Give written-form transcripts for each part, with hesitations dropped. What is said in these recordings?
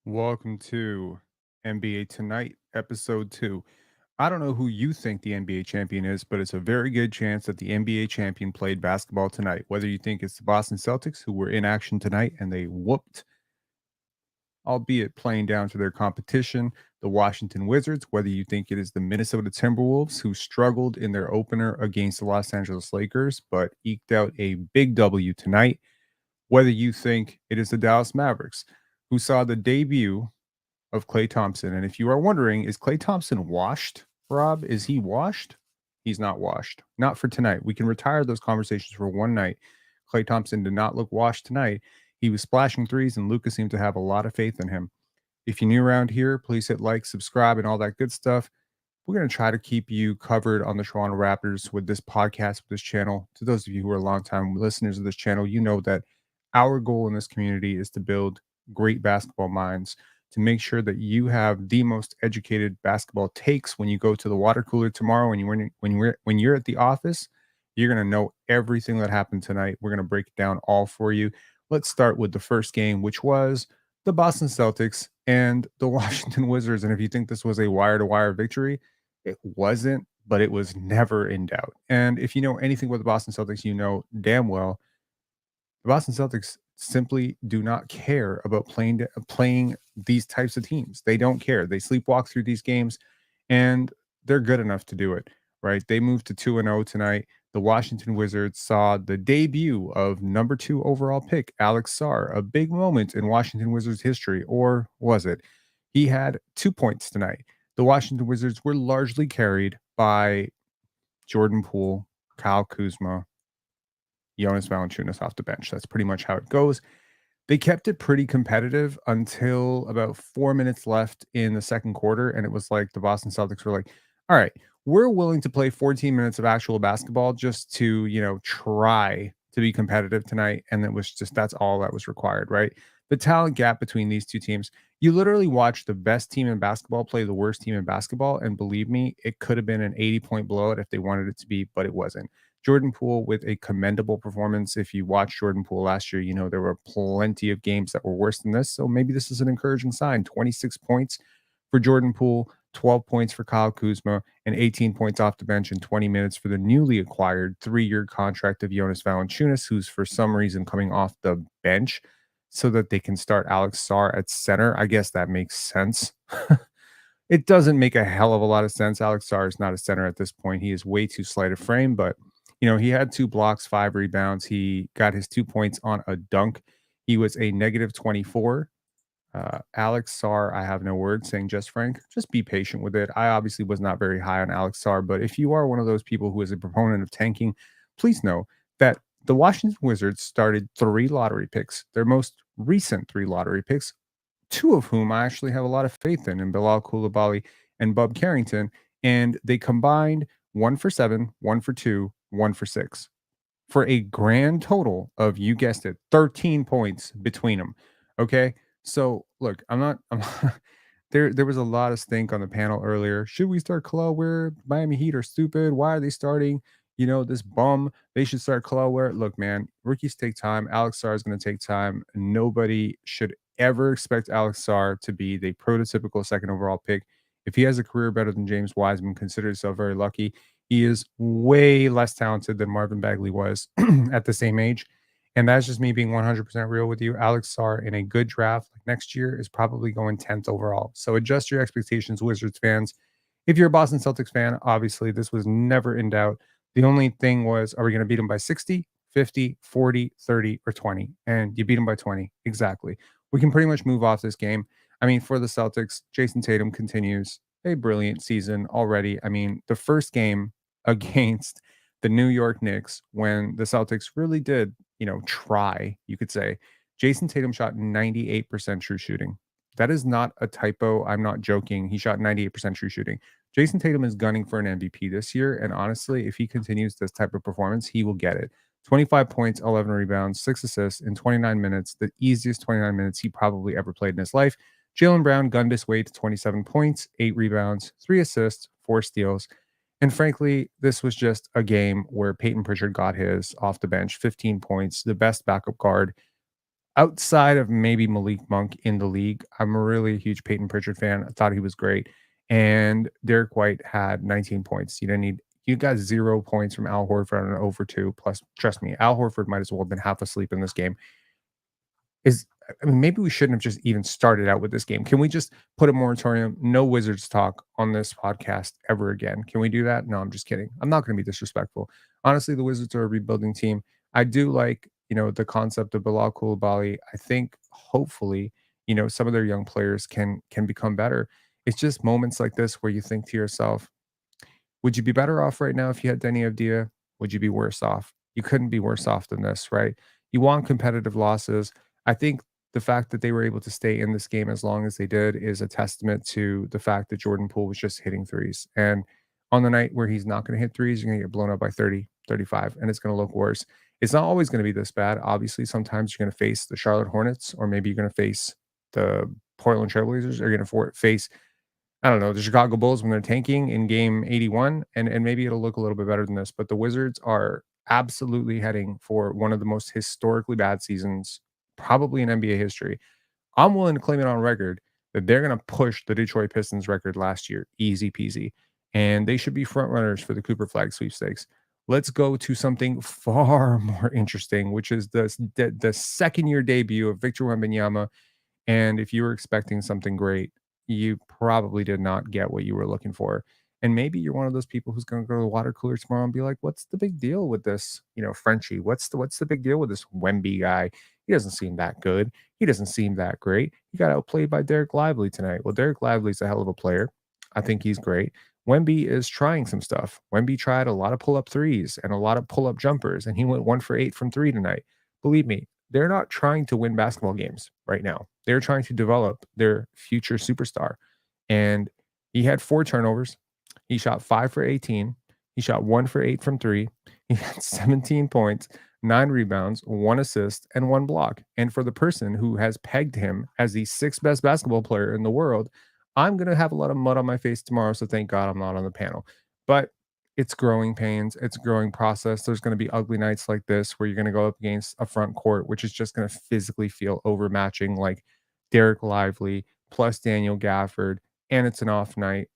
Welcome to NBA Tonight, Episode 2. I don't know who you think the NBA champion is, but it's a very good chance that the NBA champion played basketball tonight. Whether you think it's the Boston Celtics, who were in action tonight and they whooped, albeit playing down to their competition, the Washington Wizards, whether you think it is the Minnesota Timberwolves, who struggled in their opener against the Los Angeles Lakers, but eked out a big W tonight, whether you think it is the Dallas Mavericks, who saw the debut of Klay Thompson. And if you are wondering, is Klay Thompson washed, Rob? Is he washed? He's not washed. Not for tonight. We can retire those conversations for one night. Klay Thompson did not look washed tonight. He was splashing threes, and Luka seemed to have a lot of faith in him. If you're new around here, please hit like, subscribe, and all that good stuff. We're going to try to keep you covered on the Toronto Raptors with this podcast, with this channel. To those of you who are longtime listeners of this channel, you know that our goal in this community is to build great basketball minds, to make sure that you have the most educated basketball takes when you go to the water cooler tomorrow. When you're at the office, you're going to know everything that happened tonight. We're going to break it down all for you. Let's start with the first game, which was the Boston Celtics and the Washington Wizards. And if you think this was a wire-to-wire victory, it wasn't, but it was never in doubt. And if you know anything about the Boston Celtics, you know damn well the Boston Celtics simply do not care about playing these types of teams. They don't care. They sleepwalk through these games, and they're good enough to do it, right? They moved to 2-0 tonight. The Washington Wizards saw the debut of number 2 overall pick Alex Sarr, a big moment in Washington Wizards history, or was it? He had 2 points tonight. The Washington Wizards were largely carried by Jordan Poole, Kyle Kuzma, Jonas Valanciunas off the bench. That's pretty much how it goes. They kept it pretty competitive until about 4 minutes left in the second quarter, and it was like the Boston Celtics were like, all right, we're willing to play 14 minutes of actual basketball just to, try to be competitive tonight. And it was just, that's all that was required, right? The talent gap between these two teams, you literally watch the best team in basketball play the worst team in basketball. And believe me, it could have been an 80-point blowout if they wanted it to be, but it wasn't. Jordan Poole with a commendable performance. If you watched Jordan Poole last year, you know there were plenty of games that were worse than this. So maybe this is an encouraging sign. 26 points for Jordan Poole, 12 points for Kyle Kuzma, and 18 points off the bench in 20 minutes for the newly acquired 3-year contract of Jonas Valanciunas, who's for some reason coming off the bench so that they can start Alex Sarr at center. I guess that makes sense. It doesn't make a hell of a lot of sense. Alex Sarr is not a center at this point. He is way too slight a frame, but he had 2 blocks, 5 rebounds. He got his 2 points on a dunk. He was a negative 24. Alex Sarr, I have no words saying just Frank. Just be patient with it. I obviously was not very high on Alex Sarr, but if you are one of those people who is a proponent of tanking, please know that the Washington Wizards started 3 lottery picks, their most recent 3 lottery picks, 2 of whom I actually have a lot of faith in Bilal Coulibaly and Bub Carrington, and they combined 1 for 7, 1 for 2, 1 for 6 for a grand total of, you guessed it, 13 points between them. Okay. So look, I'm not there was a lot of stink on the panel earlier. Should we start Khalil Ware? Miami Heat are stupid. Why are they starting, this bum? They should start Khalil Ware. Look, man, rookies take time. Alex Sarr is going to take time. Nobody should ever expect Alex Sarr to be the prototypical second overall pick. If he has a career better than James Wiseman, consider yourself very lucky. He is way less talented than Marvin Bagley was at the same age. And that's just me being 100% real with you. Alex Sarr in a good draft like next year is probably going 10th overall. So adjust your expectations, Wizards fans. If you're a Boston Celtics fan, obviously this was never in doubt. The only thing was, are we going to beat them by 60, 50, 40, 30, or 20? And you beat them by 20. Exactly. We can pretty much move off this game. I mean, for the Celtics, Jason Tatum continues a brilliant season already. I mean, the first game against the New York Knicks, when the Celtics really did, try, you could say, Jason Tatum shot 98% true shooting. That is not a typo. I'm not joking. He shot 98% true shooting. Jason Tatum is gunning for an MVP this year. And honestly, if he continues this type of performance, he will get it. 25 points, 11 rebounds, 6 assists in 29 minutes, the easiest 29 minutes he probably ever played in his life. Jaylen Brown gunned his way to 27 points, 8 rebounds, 3 assists, 4 steals. And frankly, this was just a game where Peyton Pritchard got his off the bench, 15 points, the best backup guard Outside of maybe Malik Monk in the league, I'm a really huge Peyton Pritchard fan. I thought he was great. And Derek White had 19 points. You got 0 points from Al Horford on an over 2. Plus, trust me, Al Horford might as well have been half asleep in this game. Is I mean, maybe we shouldn't have just even started out with this game. Can we just put a moratorium? No Wizards talk on this podcast ever again. Can we do that? No, I'm just kidding. I'm not going to be disrespectful. Honestly, the Wizards are a rebuilding team. I do like, the concept of Bilal Coulibaly. I think hopefully, some of their young players can become better. It's just moments like this where you think to yourself, would you be better off right now if you had Denny Avdia? Would you be worse off? You couldn't be worse off than this, right? You want competitive losses. I think the fact that they were able to stay in this game as long as they did is a testament to the fact that Jordan Poole was just hitting threes. And on the night where he's not going to hit threes, you're going to get blown up by 30, 35, and it's going to look worse. It's not always going to be this bad. Obviously, sometimes you're going to face the Charlotte Hornets, or maybe you're going to face the Portland Trailblazers, or you're going to face I don't know, the Chicago Bulls when they're tanking in game 81, and maybe it'll look a little bit better than this, but the Wizards are absolutely heading for one of the most historically bad seasons probably in NBA history. I'm willing to claim it on record that they're gonna push the Detroit Pistons record last year, easy peasy, and they should be front runners for the Cooper Flag sweepstakes. Let's go to something far more interesting, which is the second-year debut of Victor Wembanyama, and if you were expecting something great, you probably did not get what you were looking for. And maybe you're one of those people who's going to go to the water cooler tomorrow and be like, "What's the big deal with this, Frenchie? What's the big deal with this Wemby guy? He doesn't seem that good. He doesn't seem that great. He got outplayed by Derek Lively tonight." Well, Derek Lively's a hell of a player. I think he's great. Wemby is trying some stuff. Wemby tried a lot of pull up threes and a lot of pull up jumpers, and he went 1 for 8 from three tonight. Believe me, they're not trying to win basketball games right now. They're trying to develop their future superstar. And he had 4 turnovers. He shot 5 for 18. He shot 1 for 8 from three. He had 17 points, 9 rebounds, 1 assist, and 1 block. And for the person who has pegged him as the sixth best basketball player in the world, I'm going to have a lot of mud on my face tomorrow. So thank God I'm not on the panel. But it's growing pains. It's a growing process. There's going to be ugly nights like this where you're going to go up against a front court, which is just going to physically feel overmatching, like Derek Lively plus Daniel Gafford, and it's an off night.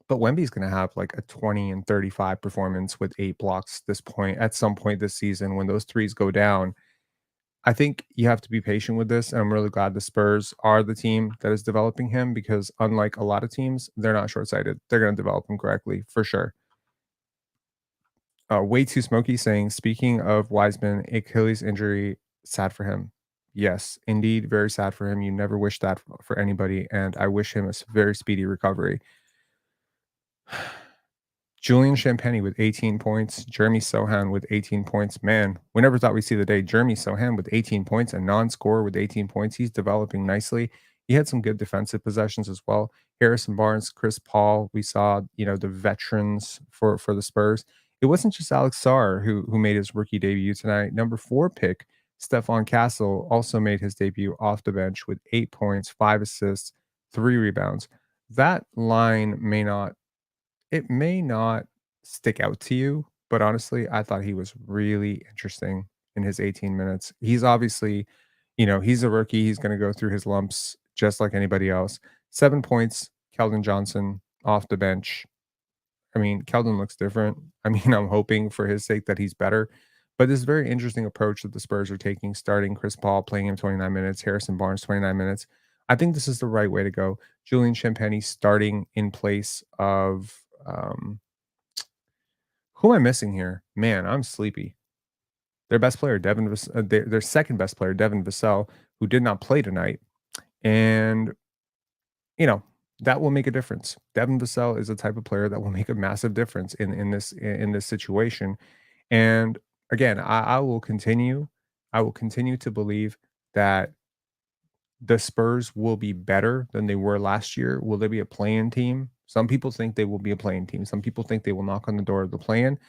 But Wemby's going to have like a 20 and 35 performance with 8 blocks this point at some point this season when those threes go down. I think you have to be patient with this. And I'm really glad the Spurs are the team that is developing him because, unlike a lot of teams, they're not short sighted. They're going to develop him correctly for sure. Way too smoky saying, speaking of Wiseman, Achilles injury, sad for him. Yes, indeed, very sad for him. You never wish that for anybody, and I wish him a very speedy recovery. Julian Champagny with 18 points, Jeremy Sohan with 18 points. Man, we never thought we'd see the day. Jeremy Sohan with 18 points, a non-scorer with 18 points. He's developing nicely. He had some good defensive possessions as well. Harrison Barnes, Chris Paul. We saw, the veterans for the Spurs. It wasn't just Alex Sarr who made his rookie debut tonight. Number 4 pick, Stephon Castle, also made his debut off the bench with 8 points, 5 assists, 3 rebounds. That line may not stick out to you, but honestly, I thought he was really interesting in his 18 minutes. He's obviously, he's a rookie. He's going to go through his lumps just like anybody else. 7 points, Keldon Johnson off the bench. I mean, Keldon looks different. I mean, I'm hoping for his sake that he's better. But this very interesting approach that the Spurs are taking, starting Chris Paul, playing him 29 minutes, Harrison Barnes 29 minutes. I think this is the right way to go. Julian Champagny starting in place of who am I missing here? Man, I'm sleepy. Their best player, their second best player, Devin Vassell, who did not play tonight, and you know that will make a difference. Devin Vassell is the type of player that will make a massive difference in this situation. And again, I will continue. I will continue to believe that the Spurs will be better than they were last year. Will they be a play-in team? Some people think they will be a play-in team. Some people think they will knock on the door of the play-in.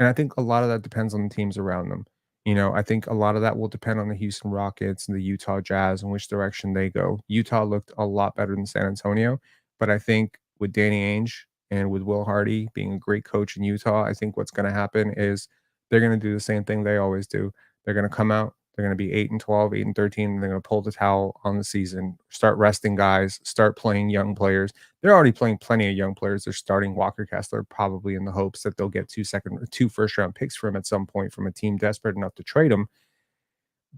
And I think a lot of that depends on the teams around them. I think a lot of that will depend on the Houston Rockets and the Utah Jazz and which direction they go. Utah looked a lot better than San Antonio, but I think with Danny Ainge and with Will Hardy being a great coach in Utah, I think what's going to happen is they're going to do the same thing they always do. They're going to come out, They're going to be 8 and 12, 8 and 13, and they're going to pull the towel on the season, start resting guys, start playing young players. They're already playing plenty of young players. They're starting Walker Kessler probably in the hopes that they'll get two first round picks for him at some point from a team desperate enough to trade him.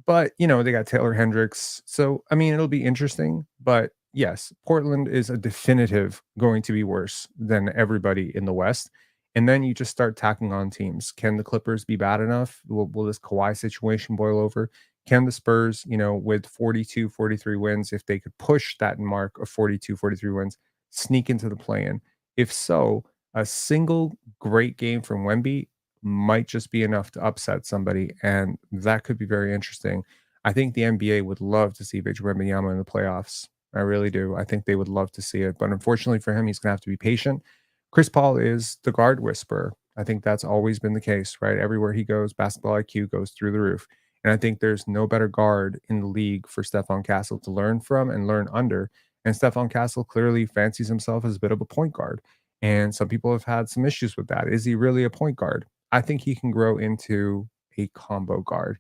But, they got Taylor Hendricks. So, I mean, it'll be interesting. But yes, Portland is a definitive going to be worse than everybody in the West. And then you just start tacking on teams. Can the Clippers be bad enough? Will this Kawhi situation boil over? Can the Spurs, with 42, 43 wins, if they could push that mark of 42, 43 wins, sneak into the play in? If so, a single great game from Wemby might just be enough to upset somebody, and that could be very interesting. I think the NBA would love to see Victor Wembanyama in the playoffs. I really do. I think they would love to see it, but unfortunately for him, he's going to have to be patient. Chris Paul is the guard whisperer. I think that's always been the case, right? Everywhere he goes, basketball IQ goes through the roof. And I think there's no better guard in the league for Stephon Castle to learn from and learn under. And Stephon Castle clearly fancies himself as a bit of a point guard. And some people have had some issues with that. Is he really a point guard? I think he can grow into a combo guard.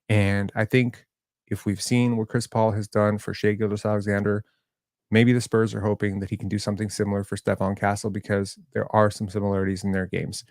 And I think if we've seen what Chris Paul has done for Shea Gilgeous-Alexander, maybe the Spurs are hoping that he can do something similar for Stephon Castle because there are some similarities in their games.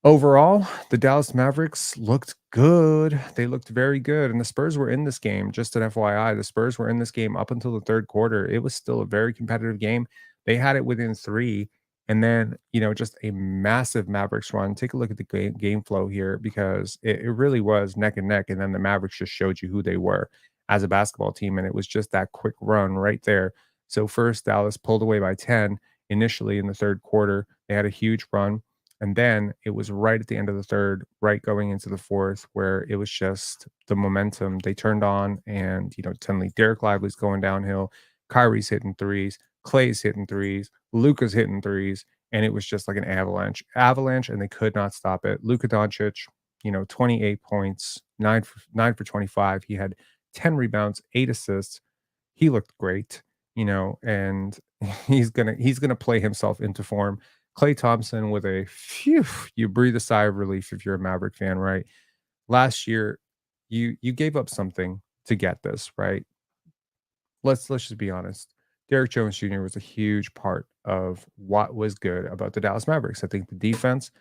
Overall, the Dallas Mavericks looked good. They looked very good. And the Spurs were in this game. Just an FYI, the Spurs were in this game up until the third quarter. It was still a very competitive game. They had it within three. And then, just a massive Mavericks run. Take a look at the game flow here because it really was neck and neck. And then the Mavericks just showed you who they were as a basketball team. And it was just that quick run right there. So, first, Dallas pulled away by 10 initially in the third quarter. They had a huge run. And then it was right at the end of the third, right going into the fourth, where it was just the momentum they turned on. And, suddenly Derek Lively's going downhill. Kyrie's hitting threes. Clay's hitting threes. Luka's hitting threes. And it was just like an avalanche, and they could not stop it. Luka Doncic, 28 points, 9 for 25. He had 10 rebounds, 8 assists. He looked great, and he's gonna play himself into form. Klay Thompson with a phew, you breathe a sigh of relief if you're a Maverick fan, right? Last year, you gave up something to get this, right? Let's just be honest. Derrick Jones Jr. was a huge part of what was good about the Dallas Mavericks. I think the defense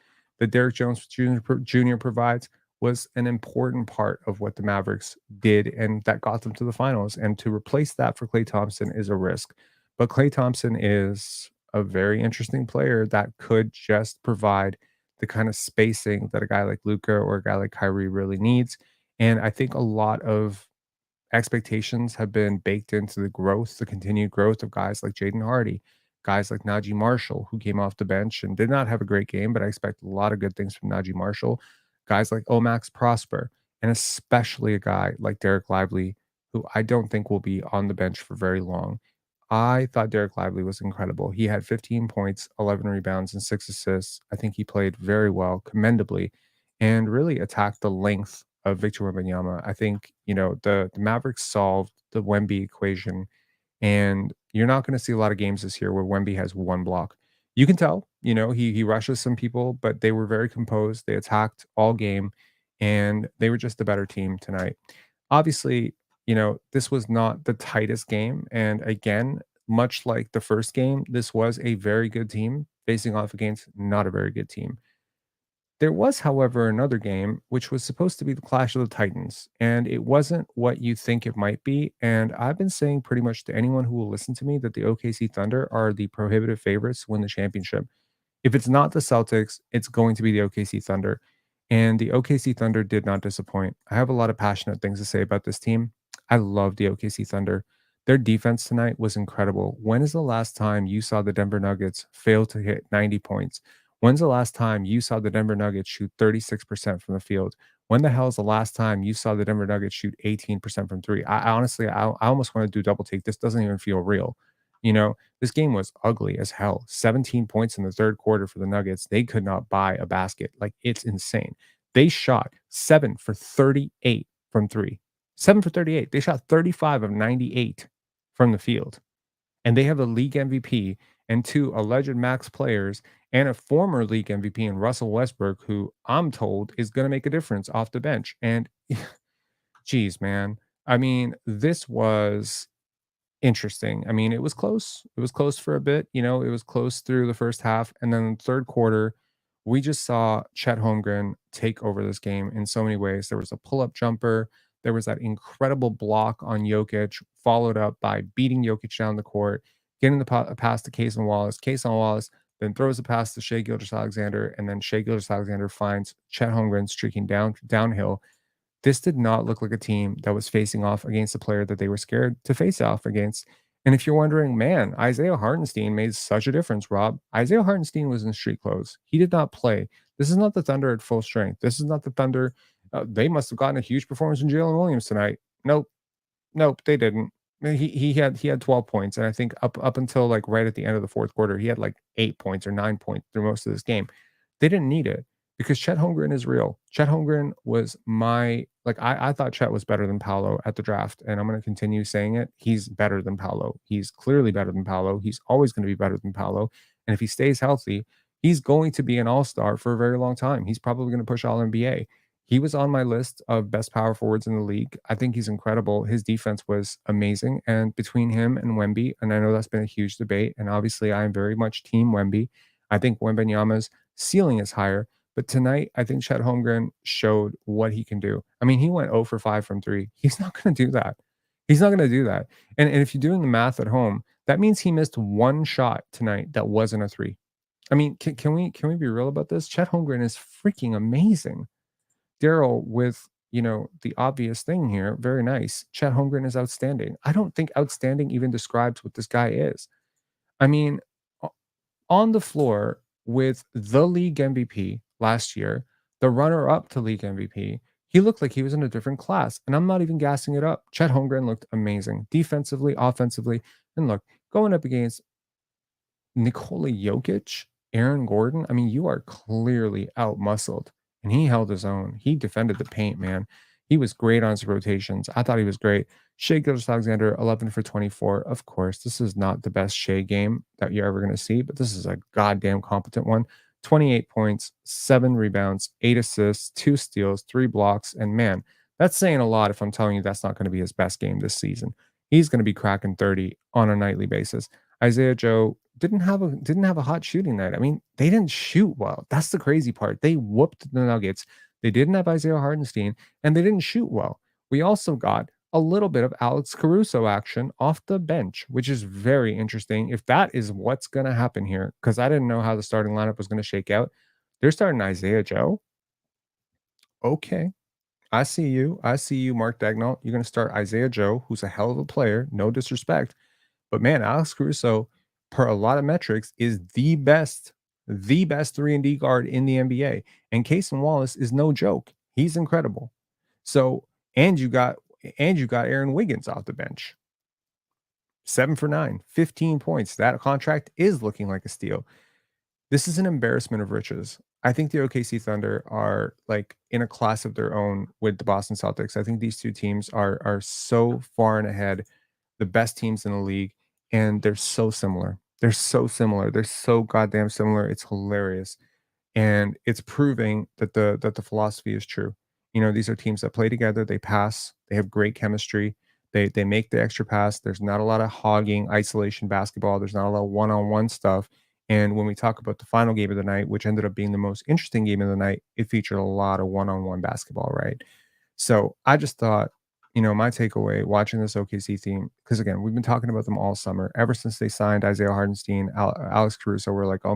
that Derrick Jones Jr. provides was an important part of what the Mavericks did and that got them to the finals. And to replace that for Klay Thompson is a risk. But Klay Thompson is a very interesting player that could just provide the kind of spacing that a guy like Luca or a guy like Kyrie really needs. And I think a lot of expectations have been baked into the continued growth of guys like Jaden Hardy, guys like Najee Marshall, who came off the bench and did not have a great game, but I expect a lot of good things from Najee Marshall, guys like Omax Prosper, and especially a guy like Derek Lively, who I don't think will be on the bench for very long. I thought Derek Lively was incredible. He had 15 points, 11 rebounds, and 6 assists. I think he played very well, commendably, and really attacked the length of Victor Wembanyama. I think, the Mavericks solved the Wemby equation, and you're not going to see a lot of games this year where Wemby has one block. You can tell, he rushes some people, but they were very composed. They attacked all game, and they were just a better team tonight. Obviously, this was not the tightest game. And again, much like the first game, this was a very good team facing off against not a very good team. There was, however, another game which was supposed to be the Clash of the Titans, and it wasn't what you think it might be. And I've been saying pretty much to anyone who will listen to me that the OKC Thunder are the prohibitive favorites to win the championship. If it's not the Celtics, it's going to be the OKC Thunder. And the OKC Thunder did not disappoint. I have a lot of passionate things to say about this team. I love the OKC Thunder. Their defense tonight was incredible. When is the last time you saw the Denver Nuggets fail to hit 90 points? When's the last time you saw the Denver Nuggets shoot 36% from the field? When the hell is the last time you saw the Denver Nuggets shoot 18% from three? I honestly, I almost want to do double take. This doesn't even feel real. This game was ugly as hell. 17 points in the third quarter for the Nuggets. They could not buy a basket. Like, it's insane. They shot 7 for 38 from three. 7 for 38. They shot 35 of 98 from the field. And they have a league MVP and two alleged max players and a former league MVP in Russell Westbrook, who I'm told is going to make a difference off the bench. And Geez, man. I mean, this was interesting. I mean, it was close. It was close for a bit. It was close through the first half. And then the third quarter, we just saw Chet Holmgren take over this game in so many ways. There was a pull up jumper. There was that incredible block on Jokic, followed up by beating Jokic down the court, getting the pass to Case and Wallace. Case and Wallace then throws a pass to Shea Gilgeous Alexander. And then Shea Gilgeous Alexander finds Chet Holmgren streaking downhill. This did not look like a team that was facing off against a player that they were scared to face off against. And if you're wondering, man, Isaiah Hartenstein made such a difference, Rob. Isaiah Hartenstein was in street clothes. He did not play. This is not the Thunder at full strength. This is not the Thunder. They must have gotten a huge performance from Jalen Williams tonight. Nope. Nope, they didn't. He had 12 points, and I think up until like right at the end of the fourth quarter, he had like 8 points or 9 points through most of this game. They didn't need it because Chet Holmgren is real. Chet Holmgren was I thought Chet was better than Paolo at the draft, and I'm going to continue saying it. He's better than Paolo. He's clearly better than Paolo. He's always going to be better than Paolo, and if he stays healthy, he's going to be an all-star for a very long time. He's probably going to push all NBA. He was on my list of best power forwards in the league. I think he's incredible. His defense was amazing. And between him and Wemby, and I know that's been a huge debate, and obviously I am very much team Wemby. I think Wembenyama's ceiling is higher. But tonight, I think Chet Holmgren showed what he can do. I mean, he went 0 for 5 from three. He's not going to do that. He's not going to do that. And if you're doing the math at home, that means he missed one shot tonight that wasn't a three. I mean, can we be real about this? Chet Holmgren is freaking amazing. Daryl with, the obvious thing here, very nice. Chet Holmgren is outstanding. I don't think outstanding even describes what this guy is. I mean, on the floor with the league MVP last year, the runner up to league MVP, he looked like he was in a different class. And I'm not even gassing it up. Chet Holmgren looked amazing defensively, offensively. And look, going up against Nikola Jokic, Aaron Gordon, I mean, you are clearly outmuscled. And he held his own. He defended the paint, man. He was great on his rotations. I thought he was great. Shea Gilgeous Alexander, 11 for 24. Of course, this is not the best Shea game that you're ever going to see, but this is a goddamn competent one. 28 points, 7 rebounds, 8 assists, 2 steals, 3 blocks. And man, that's saying a lot if I'm telling you that's not going to be his best game this season. He's going to be cracking 30 on a nightly basis. Isaiah Joe didn't have a hot shooting night. I mean, they didn't shoot well. That's the crazy part. They whooped the Nuggets. They didn't have Isaiah Hartenstein, and they didn't shoot well. We also got a little bit of Alex Caruso action off the bench, which is very interesting. If that is what's going to happen here, because I didn't know how the starting lineup was going to shake out. They're starting Isaiah Joe. Okay. I see you. I see you, Mark Dagnall. You're going to start Isaiah Joe, who's a hell of a player. No disrespect. But man, Alex Caruso, per a lot of metrics, is the best 3-and-D guard in the NBA. And Cason Wallace is no joke. He's incredible. So, and you got Aaron Wiggins off the bench. 7 for 9, 15 points. That contract is looking like a steal. This is an embarrassment of riches. I think the OKC Thunder are like in a class of their own with the Boston Celtics. I think these two teams are so far and ahead, the best teams in the league, and they're so similar. They're so similar. They're so goddamn similar. It's hilarious. And it's proving that the philosophy is true. These are teams that play together, they pass, they have great chemistry, they make the extra pass. There's not a lot of hogging, isolation basketball. There's not a lot of one-on-one stuff. And when we talk about the final game of the night, which ended up being the most interesting game of the night, it featured a lot of one-on-one basketball, right? So I just thought, my takeaway watching this OKC team, because again, we've been talking about them all summer, ever since they signed Isaiah Hartenstein, Alex Caruso, we're like, oh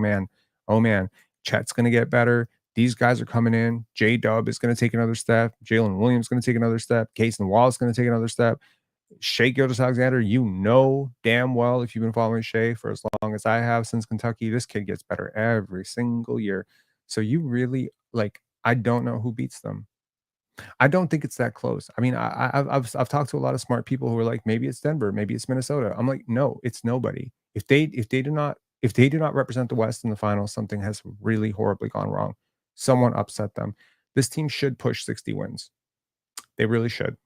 man, Chet's going to get better. These guys are coming in. J Dub is going to take another step. Jalen Williams is going to take another step. Cason Wallace is going to take another step. Shea Gilgeous Alexander, damn well, if you've been following Shea for as long as I have since Kentucky, this kid gets better every single year. So you really I don't know who beats them. I don't think it's that close. I mean, I've talked to a lot of smart people who are like, maybe it's Denver, maybe it's Minnesota. I'm like, no, it's nobody. If they do not represent the West in the finals, something has really horribly gone wrong. Someone upset them. This team should push 60 wins. They really should.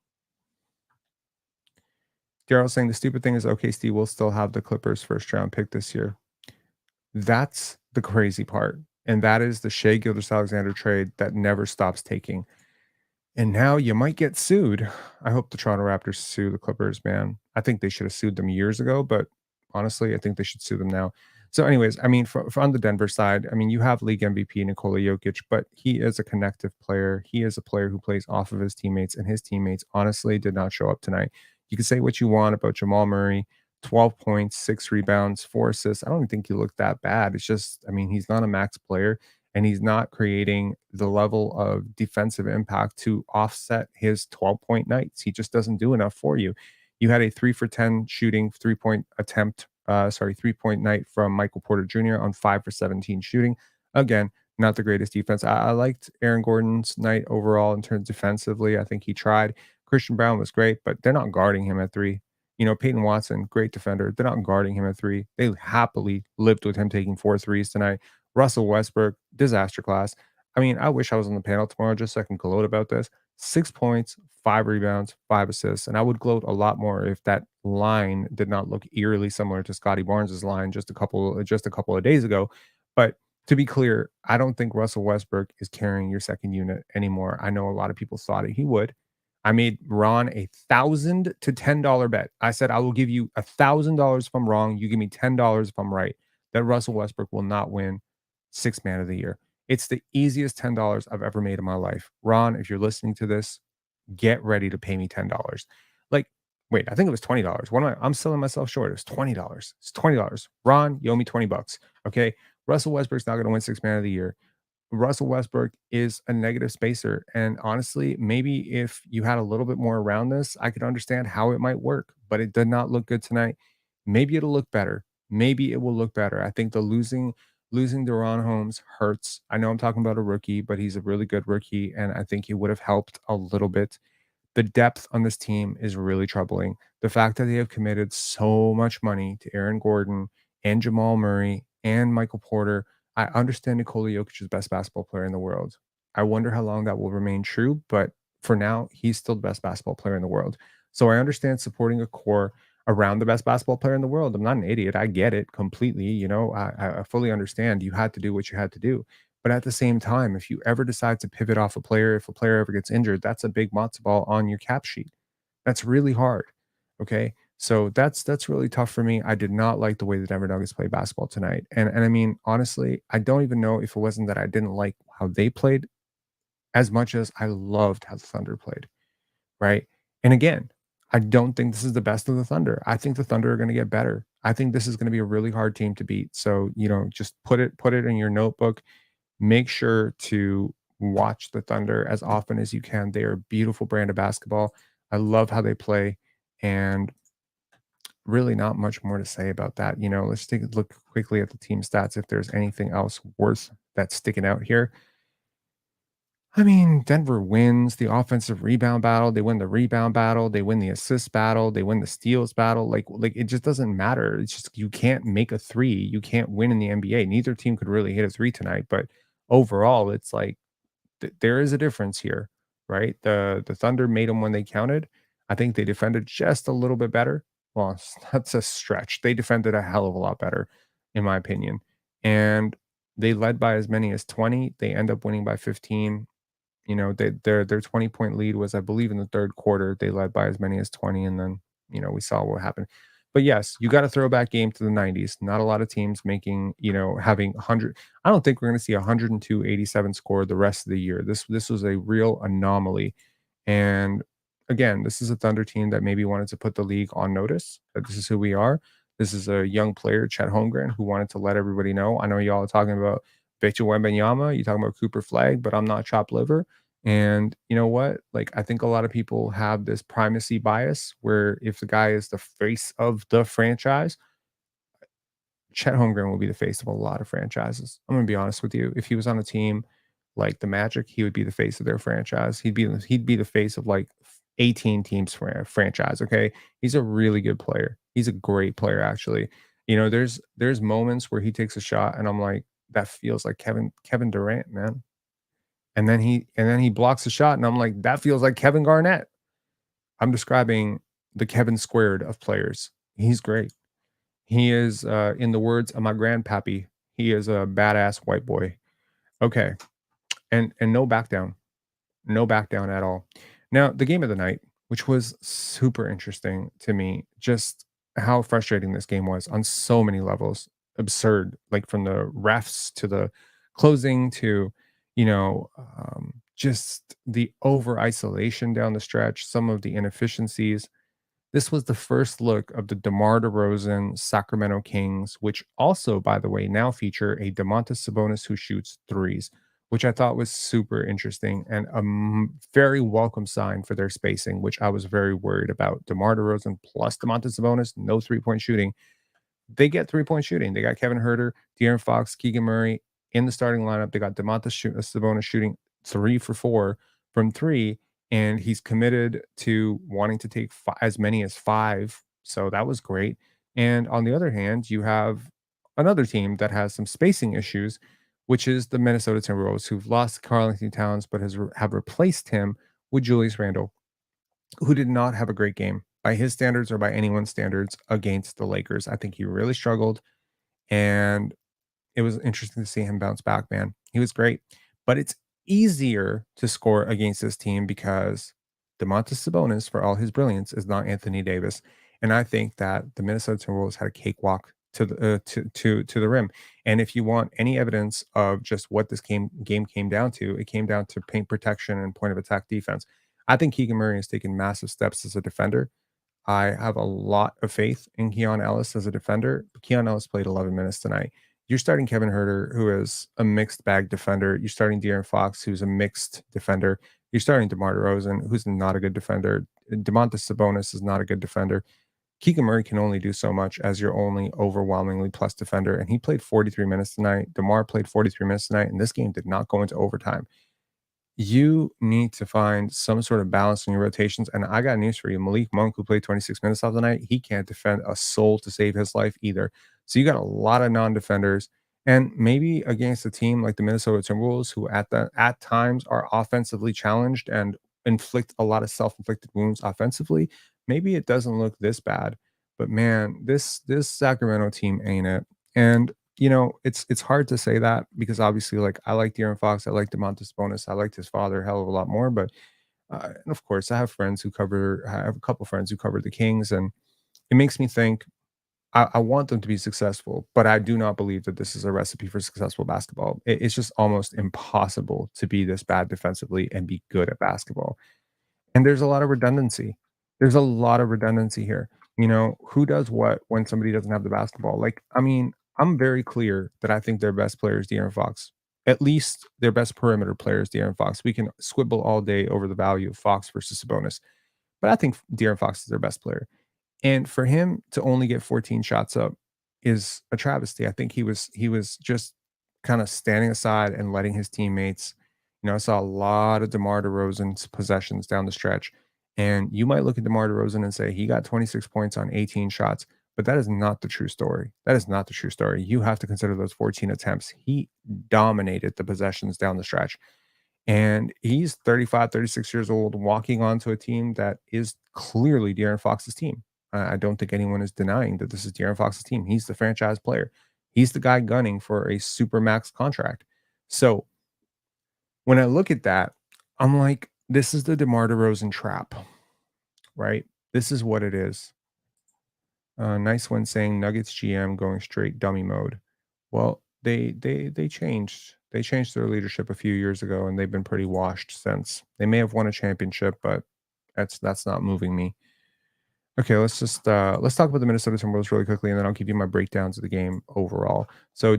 Daryl saying the stupid thing is OKC will still have the Clippers first round pick this year. That's the crazy part. And that is the Shea Gilgeous Alexander trade that never stops taking. And now you might get sued. I hope the Toronto Raptors sue the Clippers, man. I think they should have sued them years ago, but honestly, I think they should sue them now. So, anyways, I mean, for on the Denver side, I mean, you have league MVP Nikola Jokic, but he is a connective player. He is a player who plays off of his teammates, and his teammates honestly did not show up tonight. You can say what you want about Jamal Murray, 12 points, 6 rebounds, 4 assists. I don't even think he looked that bad. It's just, I mean, he's not a max player and he's not creating the level of defensive impact to offset his 12-point nights. He just doesn't do enough for you. You had a 3 for 10 shooting, 3 point attempt, 3 point night from Michael Porter Jr. on 5 for 17 shooting. Again, not the greatest defense. I liked Aaron Gordon's night overall in terms defensively. I think he tried. Christian Brown was great, but they're not guarding him at three. You know, Peyton Watson, great defender. They're not guarding him at three. They happily lived with him taking 4 threes tonight. Russell Westbrook, disaster class. I mean, I wish I was on the panel tomorrow just so I can gloat about this. 6 points, 5 rebounds, 5 assists. And I would gloat a lot more if that line did not look eerily similar to Scotty Barnes's line just a couple of days ago. But to be clear, I don't think Russell Westbrook is carrying your second unit anymore. I know a lot of people thought he would. I made Ron $1,000 to $10 bet. I said I will give you $1,000 if I'm wrong. You give me $10 if I'm right. That Russell Westbrook will not win Sixth Man of the Year. It's the easiest $10 I've ever made in my life. Ron, if you're listening to this, get ready to pay me $10. Like, wait, I think it was $20. What am I? I'm selling myself short. It was $20. It's $20. Ron, you owe me 20 bucks. Okay. Russell Westbrook's not going to win Sixth Man of the Year. Russell Westbrook is a negative spacer. And honestly, maybe if you had a little bit more around this, I could understand how it might work, but it did not look good tonight. Maybe it'll look better. Maybe it will look better. I think the losing Deron Holmes hurts. I know I'm talking about a rookie, but he's a really good rookie, and I think he would have helped a little bit. The depth on this team is really troubling. The fact that they have committed so much money to Aaron Gordon and Jamal Murray and Michael Porter. I understand Nikola Jokic is the best basketball player in the world. I wonder how long that will remain true, but for now, he's still the best basketball player in the world. So I understand supporting a core around the best basketball player in the world. I'm not an idiot. I get it completely. You know, I fully understand you had to do what you had to do. But at the same time, if you ever decide to pivot off a player, if a player ever gets injured, that's a big matzo ball on your cap sheet. That's really hard. Okay. So that's really tough for me. I did not like the way the Denver Nuggets played basketball tonight. And I mean, honestly, I don't even know if it wasn't that I didn't like how they played as much as I loved how the Thunder played. Right. And again, I don't think this is the best of the Thunder. I think the Thunder are going to get better. I think this is going to be a really hard team to beat. So, you know, just put it in your notebook. Make sure to watch the Thunder as often as you can. They are a beautiful brand of basketball. I love how they play, and really not much more to say about that. You know, let's take a look quickly at the team stats if there's anything else worth that's sticking out here. I mean, Denver wins the offensive rebound battle. They win the rebound battle. They win the assist battle. They win the steals battle. Like it just doesn't matter. It's just you can't make a three. You can't win in the NBA. Neither team could really hit a three tonight. But overall, it's like there is a difference here, right? The Thunder made them when they counted. I think they defended just a little bit better. Well, that's a stretch. They defended a hell of a lot better, in my opinion. And they led by as many as 20. They end up winning by 15. You know, their 20-point lead was, I believe, in the third quarter. They led by as many as 20, and then, you know, we saw what happened. But yes, you got a throwback game to the 90s. Not a lot of teams making, you know, having 100. I don't think we're going to see a 102-87 score the rest of the year. This was a real anomaly. And again, this is a Thunder team that maybe wanted to put the league on notice that this is who we are. This is a young player, Chet Holmgren, who wanted to let everybody know. I know y'all are talking about Victor Wembanyama, you're talking about Cooper Flag, but I'm not chopped liver. And you know what? Like, I think a lot of people have this primacy bias where if the guy is the face of the franchise, Chet Holmgren will be the face of a lot of franchises. I'm gonna be honest with you. If he was on a team like the Magic, he would be the face of their franchise. He'd be the face of like 18 teams franchise. Okay, he's a really good player. He's a great player, actually. You know, there's moments where he takes a shot, and I'm like, that feels like Kevin Durant, man. And then he blocks a shot, and I'm like, that feels like Kevin Garnett. I'm describing the Kevin squared of players. He's great. He is, in the words of my grandpappy, he is a badass white boy. Okay, and no back down. No back down at all. Now, the game of the night, which was super interesting to me, just how frustrating this game was on so many levels. Absurd, like from the refs to the closing to, just the over isolation down the stretch, some of the inefficiencies. This was the first look of the DeMar DeRozan Sacramento Kings, which also, by the way, now feature a Domantas Sabonis who shoots threes, which I thought was super interesting and a very welcome sign for their spacing, which I was very worried about. DeMar DeRozan plus Domantas Sabonis, no 3-point shooting. They get 3-point shooting. They got Kevin Herter, De'Aaron Fox, Keegan Murray in the starting lineup. They got Sabonis shooting 3 for 4 from 3, and he's committed to wanting to take as many as 5. So that was great. And on the other hand, you have another team that has some spacing issues, which is the Minnesota Timberwolves, who've lost Karl Anthony Towns, but have replaced him with Julius Randle, who did not have a great game by his standards or by anyone's standards against the Lakers. I think he really struggled, and it was interesting to see him bounce back, man. He was great, but it's easier to score against this team because Domantas Sabonis, for all his brilliance, is not Anthony Davis, and I think that the Minnesota Timberwolves had a cakewalk to the to the rim. And if you want any evidence of just what this game came down to, it came down to paint protection and point of attack defense. I think Keegan Murray has taken massive steps as a defender. I have a lot of faith in Keon Ellis as a defender. Keon Ellis played 11 minutes tonight. You're starting Kevin Herter, who is a mixed bag defender. You're starting De'Aaron Fox, who's a mixed defender. You're starting DeMar DeRozan, who's not a good defender. Domantas Sabonis is not a good defender. Keegan Murray can only do so much as your only overwhelmingly plus defender, and he played 43 minutes tonight. DeMar played 43 minutes tonight, and this game did not go into overtime. You need to find some sort of balance in your rotations. And I got news for you. Malik Monk, who played 26 minutes off the night, he can't defend a soul to save his life either. So you got a lot of non-defenders. And maybe against a team like the Minnesota Timberwolves, who at times are offensively challenged and inflict a lot of self-inflicted wounds offensively, maybe it doesn't look this bad. But man, this Sacramento team ain't it. And it's hard to say that because obviously, like, I like De'Aaron Fox, I like Domantas Sabonis, I liked his father a hell of a lot more, but, and of course, I have a couple friends who cover the Kings, and it makes me think I want them to be successful, but I do not believe that this is a recipe for successful basketball. It's just almost impossible to be this bad defensively and be good at basketball. And there's a lot of redundancy. There's a lot of redundancy here. Who does what when somebody doesn't have the basketball? Like, I mean, I'm very clear that I think their best player is De'Aaron Fox. At least their best perimeter player is De'Aaron Fox. We can squibble all day over the value of Fox versus Sabonis, but I think De'Aaron Fox is their best player. And for him to only get 14 shots up is a travesty. I think he was just kind of standing aside and letting his teammates. I saw a lot of DeMar DeRozan's possessions down the stretch. And you might look at DeMar DeRozan and say he got 26 points on 18 shots, but that is not the true story. That is not the true story. You have to consider those 14 attempts. He dominated the possessions down the stretch. And he's 35, 36 years old, walking onto a team that is clearly De'Aaron Fox's team. I don't think anyone is denying that this is De'Aaron Fox's team. He's the franchise player. He's the guy gunning for a super max contract. So when I look at that, I'm like, this is the DeMar DeRozan trap, right? This is what it is. Nice one saying Nuggets GM going straight dummy mode. Well, they changed. They changed their leadership a few years ago, and they've been pretty washed since. They may have won a championship, but that's not moving me. Okay, let's talk about the Minnesota Timberwolves really quickly, and then I'll give you my breakdowns of the game overall. So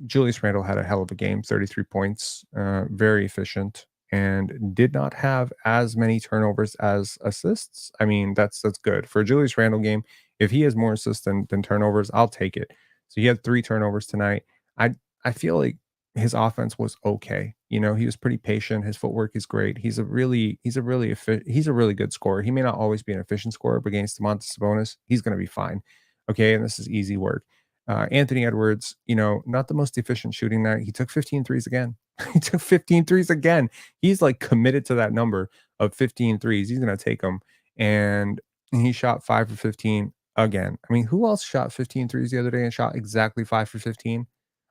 Julius Randle had a hell of a game, 33 points, very efficient, and did not have as many turnovers as assists. I mean, that's good for a Julius Randle game. If he has more assists than turnovers, I'll take it. So he had 3 turnovers tonight. I feel like his offense was okay. He was pretty patient. His footwork is great. He's a really good scorer. He may not always be an efficient scorer, but against Domantas Sabonis, he's going to be fine. Okay, and this is easy work. Anthony Edwards, not the most efficient shooting night. He took 15 threes again. He took 15 threes again. He's like committed to that number of 15 threes. He's going to take them. And he shot 5 for 15 again. I mean, who else shot 15 threes the other day and shot exactly 5 for 15?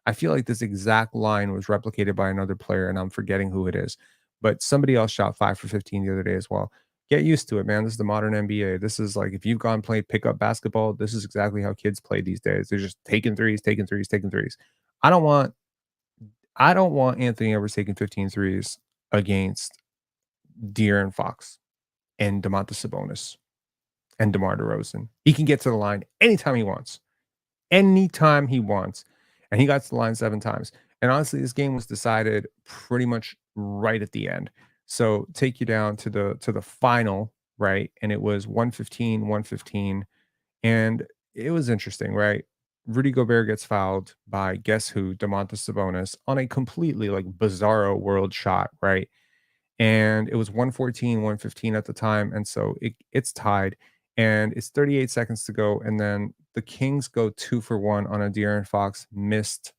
I feel like this exact line was replicated by another player, and I'm forgetting who it is. but somebody else shot 5 for 15 the other day as well. Get used to it, man. This is the modern NBA. This is like if you've gone played pickup basketball, this is exactly how kids play these days. They're just taking threes, taking threes, taking threes. I don't want I don't want Anthony Edwards taking 15 threes against De'Aaron Fox and Domantas Sabonis and DeMar DeRozan. He can get to the line anytime he wants. Anytime he wants. And he got to the line 7 times. And honestly, this game was decided pretty much right at the end. So take you down to the final, right? And it was 115, 115. And it was interesting, right? Rudy Gobert gets fouled by guess who? Domantas Sabonis on a completely like bizarro world shot, right? And it was 114, 115 at the time, and so it's tied, and it's 38 seconds to go, and then the Kings go 2 for 1 on a De'Aaron Fox missed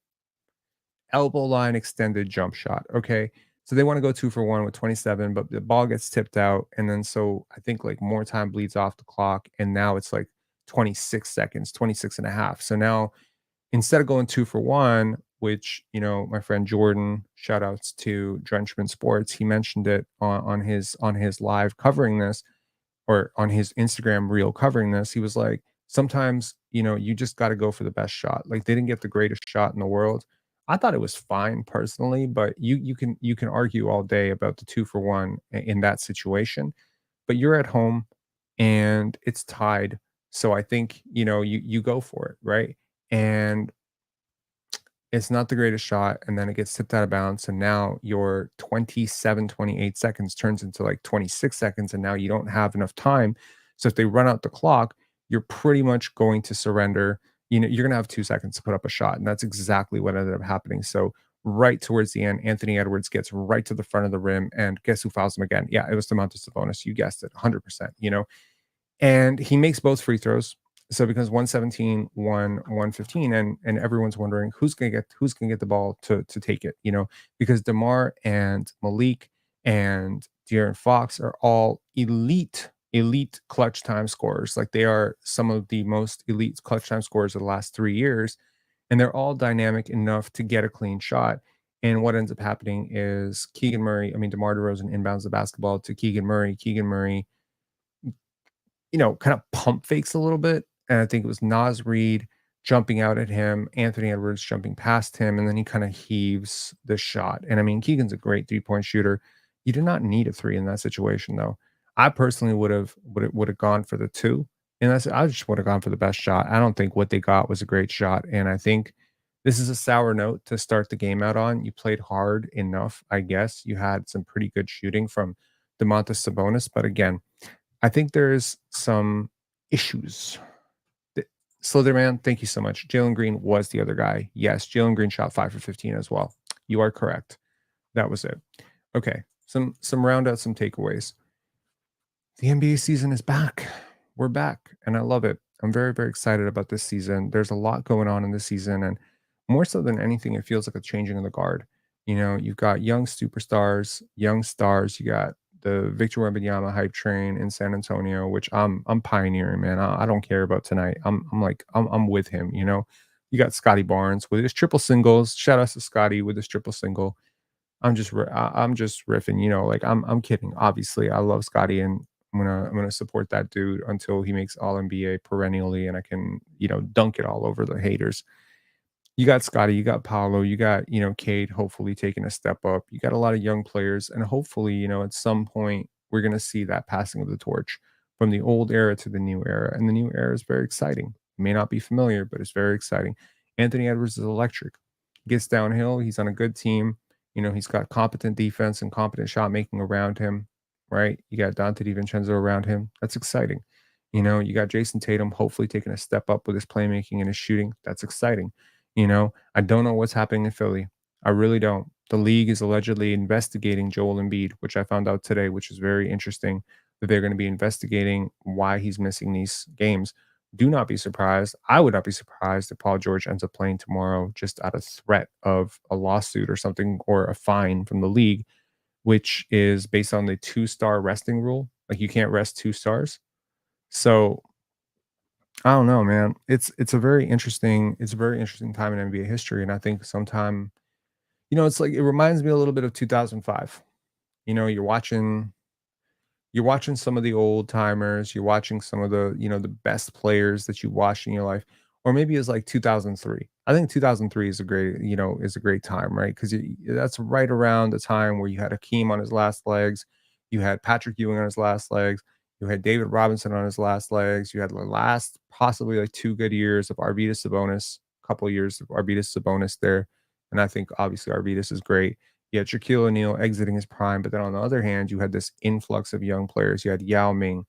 elbow line extended jump shot, okay? So they wanna go 2 for 1 with 27, but the ball gets tipped out, and then so I think, like, more time bleeds off the clock, and now it's, like, 26 seconds, 26 and a half. So now instead of going 2 for 1, which, my friend Jordan, shout outs to Drenchman Sports, he mentioned it on his live covering this or on his Instagram reel covering this. He was like, sometimes, you just got to go for the best shot. Like they didn't get the greatest shot in the world. I thought it was fine personally, but you can argue all day about the 2 for 1 in that situation. But you're at home and it's tied. So I think, you go for it, right? And it's not the greatest shot, and then it gets tipped out of bounds, and now your 27, 28 seconds turns into, like, 26 seconds, and now you don't have enough time. So if they run out the clock, you're pretty much going to surrender. You're gonna have 2 seconds to put up a shot, and that's exactly what ended up happening. So right towards the end, Anthony Edwards gets right to the front of the rim, and guess who fouls him again? Yeah, it was Domantas Sabonis. You guessed it, 100%, and he makes both free throws. So it becomes 117, 115, and everyone's wondering who's gonna get the ball to take it, because DeMar and Malik and De'Aaron Fox are all elite clutch time scorers. Like they are some of the most elite clutch time scorers of the last 3 years, and they're all dynamic enough to get a clean shot. And what ends up happening is DeMar DeRozan inbounds the basketball to Keegan Murray. Keegan Murray kind of pump fakes a little bit. And I think it was Nas Reed jumping out at him, Anthony Edwards jumping past him, and then he kind of heaves the shot. And I mean, Keegan's a great 3-point shooter. You did not need a three in that situation, though. I personally would have gone for the two, and I just would have gone for the best shot. I don't think what they got was a great shot, and I think this is a sour note to start the game out on. You played hard enough, I guess. You had some pretty good shooting from Domantas Sabonis, but again, I think there's some issues. Slitherman, thank you so much. Jalen Green was the other guy. Yes, Jalen Green shot 5 for 15 as well. You are correct. That was it. Okay, some round out some takeaways. The NBA season is back. We're back, and I love it. I'm very, very excited about this season. There's a lot going on in this season, and more so than anything, it feels like a changing of the guard. You've got young superstars, young stars. You got the Victor Wembanyama hype train in San Antonio, which I'm pioneering, man. I don't care about tonight. I'm with him. You got Scotty Barnes with his triple singles. Shout out to Scotty with his triple single. I'm just riffing, like I'm kidding. Obviously, I love Scotty, and I'm gonna support that dude until he makes All NBA perennially, and I can dunk it all over the haters. You got Scotty, you got Paolo, you got Cade, hopefully taking a step up. You got a lot of young players, and hopefully at some point we're gonna see that passing of the torch from the old era to the new era, and the new era is very exciting. It may not be familiar, but it's very exciting. Anthony Edwards is electric. Gets downhill. He's on a good team. He's got competent defense and competent shot making around him, right? You got Dante DiVincenzo around him. That's exciting. You got Jason Tatum hopefully taking a step up with his playmaking and his shooting. That's exciting. I don't know what's happening in Philly. I really don't. The league is allegedly investigating Joel Embiid, which I found out today, which is very interesting that they're going to be investigating why he's missing these games. Do not be surprised. I would not be surprised if Paul George ends up playing tomorrow just out of threat of a lawsuit or something or a fine from the league, which is based on the 2-star resting rule. Like you can't rest 2 stars. So I don't know, man. It's a very interesting time in NBA history, and I think sometime, it's like it reminds me a little bit of 2005. you're watching some of the old timers, you're watching some of the best players that you watched in your life, or maybe it's like 2003. I think 2003 is a great time, right? Because that's right around the time where you had Hakeem on his last legs, you had Patrick Ewing on his last legs, you had David Robinson on his last legs, you had the last possibly like 2 good years of Arvydas Sabonis, a couple of years of Arvydas Sabonis there, and I think obviously Arvydas is great. You had Shaquille O'Neal exiting his prime, but then on the other hand, you had this influx of young players. You had Yao Ming,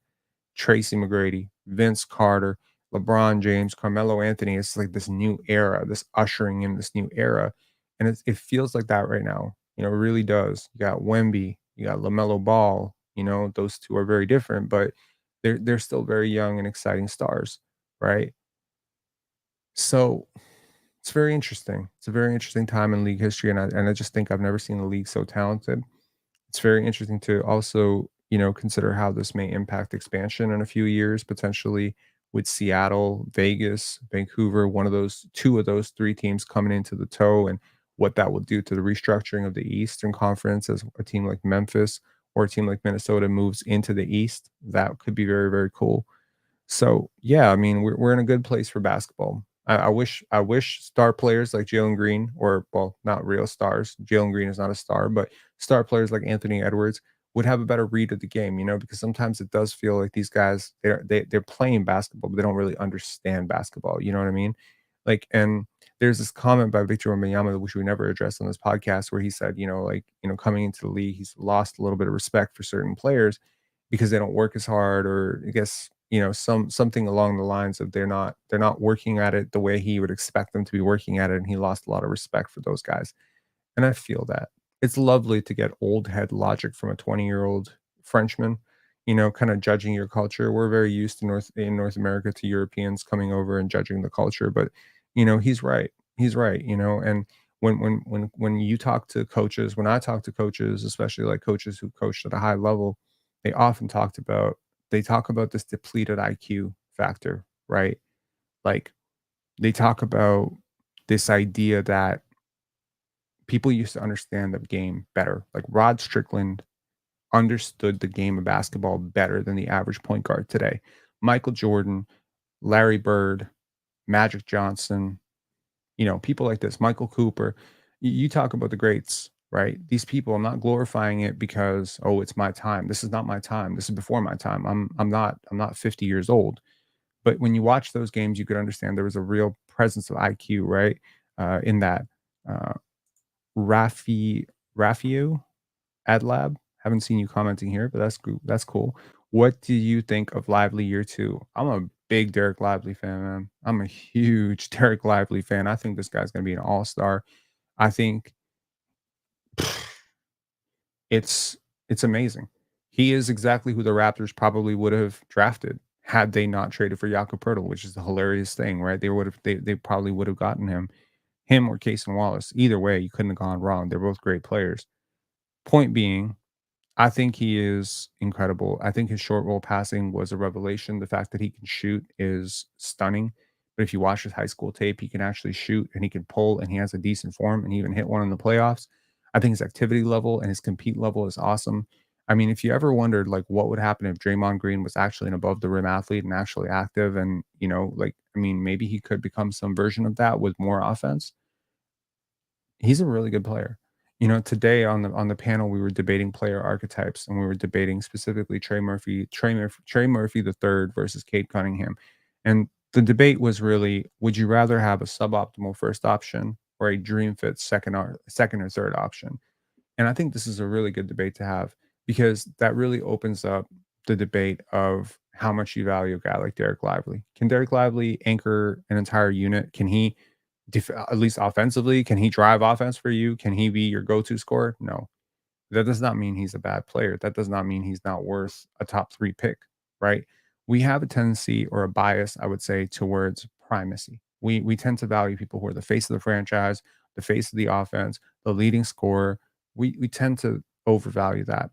Tracy McGrady, Vince Carter, LeBron James, Carmelo Anthony. It's like this new era, this ushering in this new era. And it feels like that right now. It really does. You got Wemby, you got LaMelo Ball. Those two are very different, but they're still very young and exciting stars, right? So it's very interesting. It's a very interesting time in league history, and I just think I've never seen a league so talented. It's very interesting to also, consider how this may impact expansion in a few years, potentially with Seattle, Vegas, Vancouver, one of those, two of those three teams coming into the toe, and what that will do to the restructuring of the Eastern Conference as a team like Memphis or a team like Minnesota moves into the East. That could be very, very cool. So yeah, I mean, we're in a good place for basketball. I wish star players like Jalen Green, or well, not real stars. Jalen Green is not a star, but star players like Anthony Edwards would have a better read of the game. Because sometimes it does feel like these guys they're playing basketball, but they don't really understand basketball. You know what I mean? And there's this comment by Victor Wembanyama, which we never addressed on this podcast, where he said, coming into the league, he's lost a little bit of respect for certain players because they don't work as hard, or I guess something along the lines of they're not working at it the way he would expect them to be working at it, and he lost a lot of respect for those guys. And I feel that it's lovely to get old head logic from a 20-year-old Frenchman, kind of judging your culture. We're very used to North America to Europeans coming over and judging the culture, but he's right. He's right. And when you talk to coaches, when I talk to coaches, especially like coaches who coached at a high level, they often talk about this depleted IQ factor, right? Like they talk about this idea that people used to understand the game better. Like Rod Strickland understood the game of basketball better than the average point guard today. Michael Jordan, Larry Bird, Magic Johnson, people like this, Michael Cooper. You talk about the greats, right? These people, I'm not glorifying it because, oh, it's my time. This is not my time. This is before my time. I'm not 50 years old. But when you watch those games, you could understand there was a real presence of IQ, right? In that. Uh, Rafiu Adlab. Haven't seen you commenting here, but that's cool. That's cool. What do you think of Lively Year Two? I'm a big Derek Lively fan, man. I'm a huge Derek Lively fan. I think this guy's going to be an all star. I think it's it's amazing. He is exactly who the Raptors probably would have drafted had they not traded for Jakob Poeltl, which is the hilarious thing, right? They probably would have gotten him or Cason Wallace. Either way, you couldn't have gone wrong. They're both great players. Point being, I think he is incredible. I think his short roll passing was a revelation. The fact that he can shoot is stunning. But if you watch his high school tape, he can actually shoot and he can pull and he has a decent form and he even hit one in the playoffs. I think his activity level and his compete level is awesome. I mean, if you ever wondered like what would happen if Draymond Green was actually an above the rim athlete and actually active and, I mean, maybe he could become some version of that with more offense. He's a really good player. Today on the panel, we were debating player archetypes, and we were debating specifically Trey Murphy the third versus Cade Cunningham. And the debate was really, would you rather have a suboptimal first option or a dream fit second or third option? And I think this is a really good debate to have because that really opens up the debate of how much you value a guy like Derek Lively. Can Derek Lively anchor an entire unit? Can he at least offensively, can he drive offense for you? Can he be your go-to scorer? No. That does not mean he's a bad player. That does not mean he's not worth a top 3 pick, right? We have a tendency or a bias, I would say, towards primacy. We tend to value people who are the face of the franchise, the face of the offense, the leading scorer. We tend to overvalue that,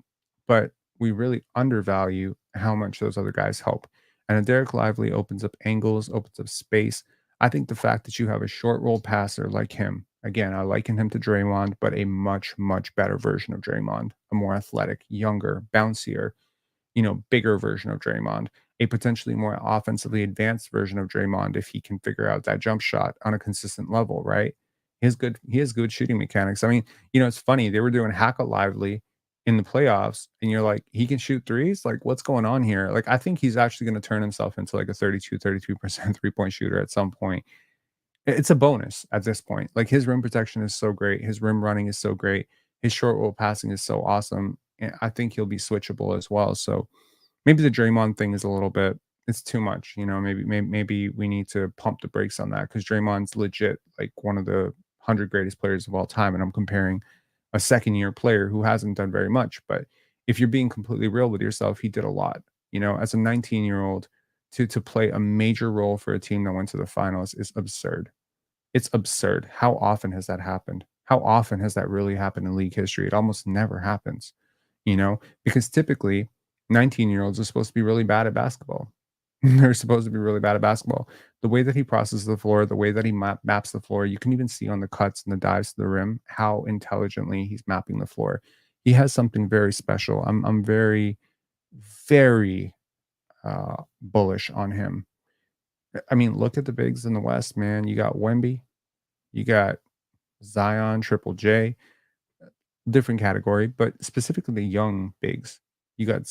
but we really undervalue how much those other guys help. And Derek Lively opens up angles, opens up space. I think the fact that you have a short roll passer like him, Again, I liken him to Draymond, but a much, much better version of Draymond, a more athletic, younger, bouncier, bigger version of Draymond, a potentially more offensively advanced version of Draymond if he can figure out that jump shot on a consistent level, right? He has good shooting mechanics. I mean, it's funny. They were doing Hack It Lively in the playoffs, and you're like, he can shoot threes? Like, what's going on here? Like, I think he's actually going to turn himself into like a 32% three-point shooter at some point. It's a bonus at this point. Like, his rim protection is so great. His rim running is so great. His short roll passing is so awesome. And I think he'll be switchable as well. So maybe the Draymond thing is a little bit, it's too much. Maybe we need to pump the brakes on that because Draymond's legit like one of the 100 greatest players of all time, and I'm comparing a second year player who hasn't done very much. But if you're being completely real with yourself, he did a lot. As a 19-year-old, to play a major role for a team that went to the finals is absurd. It's absurd. How often has that happened? How often has that really happened in league history? It almost never happens, because typically 19-year-olds are supposed to be really bad at basketball. They're supposed to be really bad at basketball. The way that he processes the floor, the way that he maps the floor, you can even see on the cuts and the dives to the rim how intelligently he's mapping the floor. He has something very special. I'm very, very bullish on him. I mean, look at the bigs in the West, man. You got Wemby, you got Zion, Triple J, different category, but specifically the young bigs. You got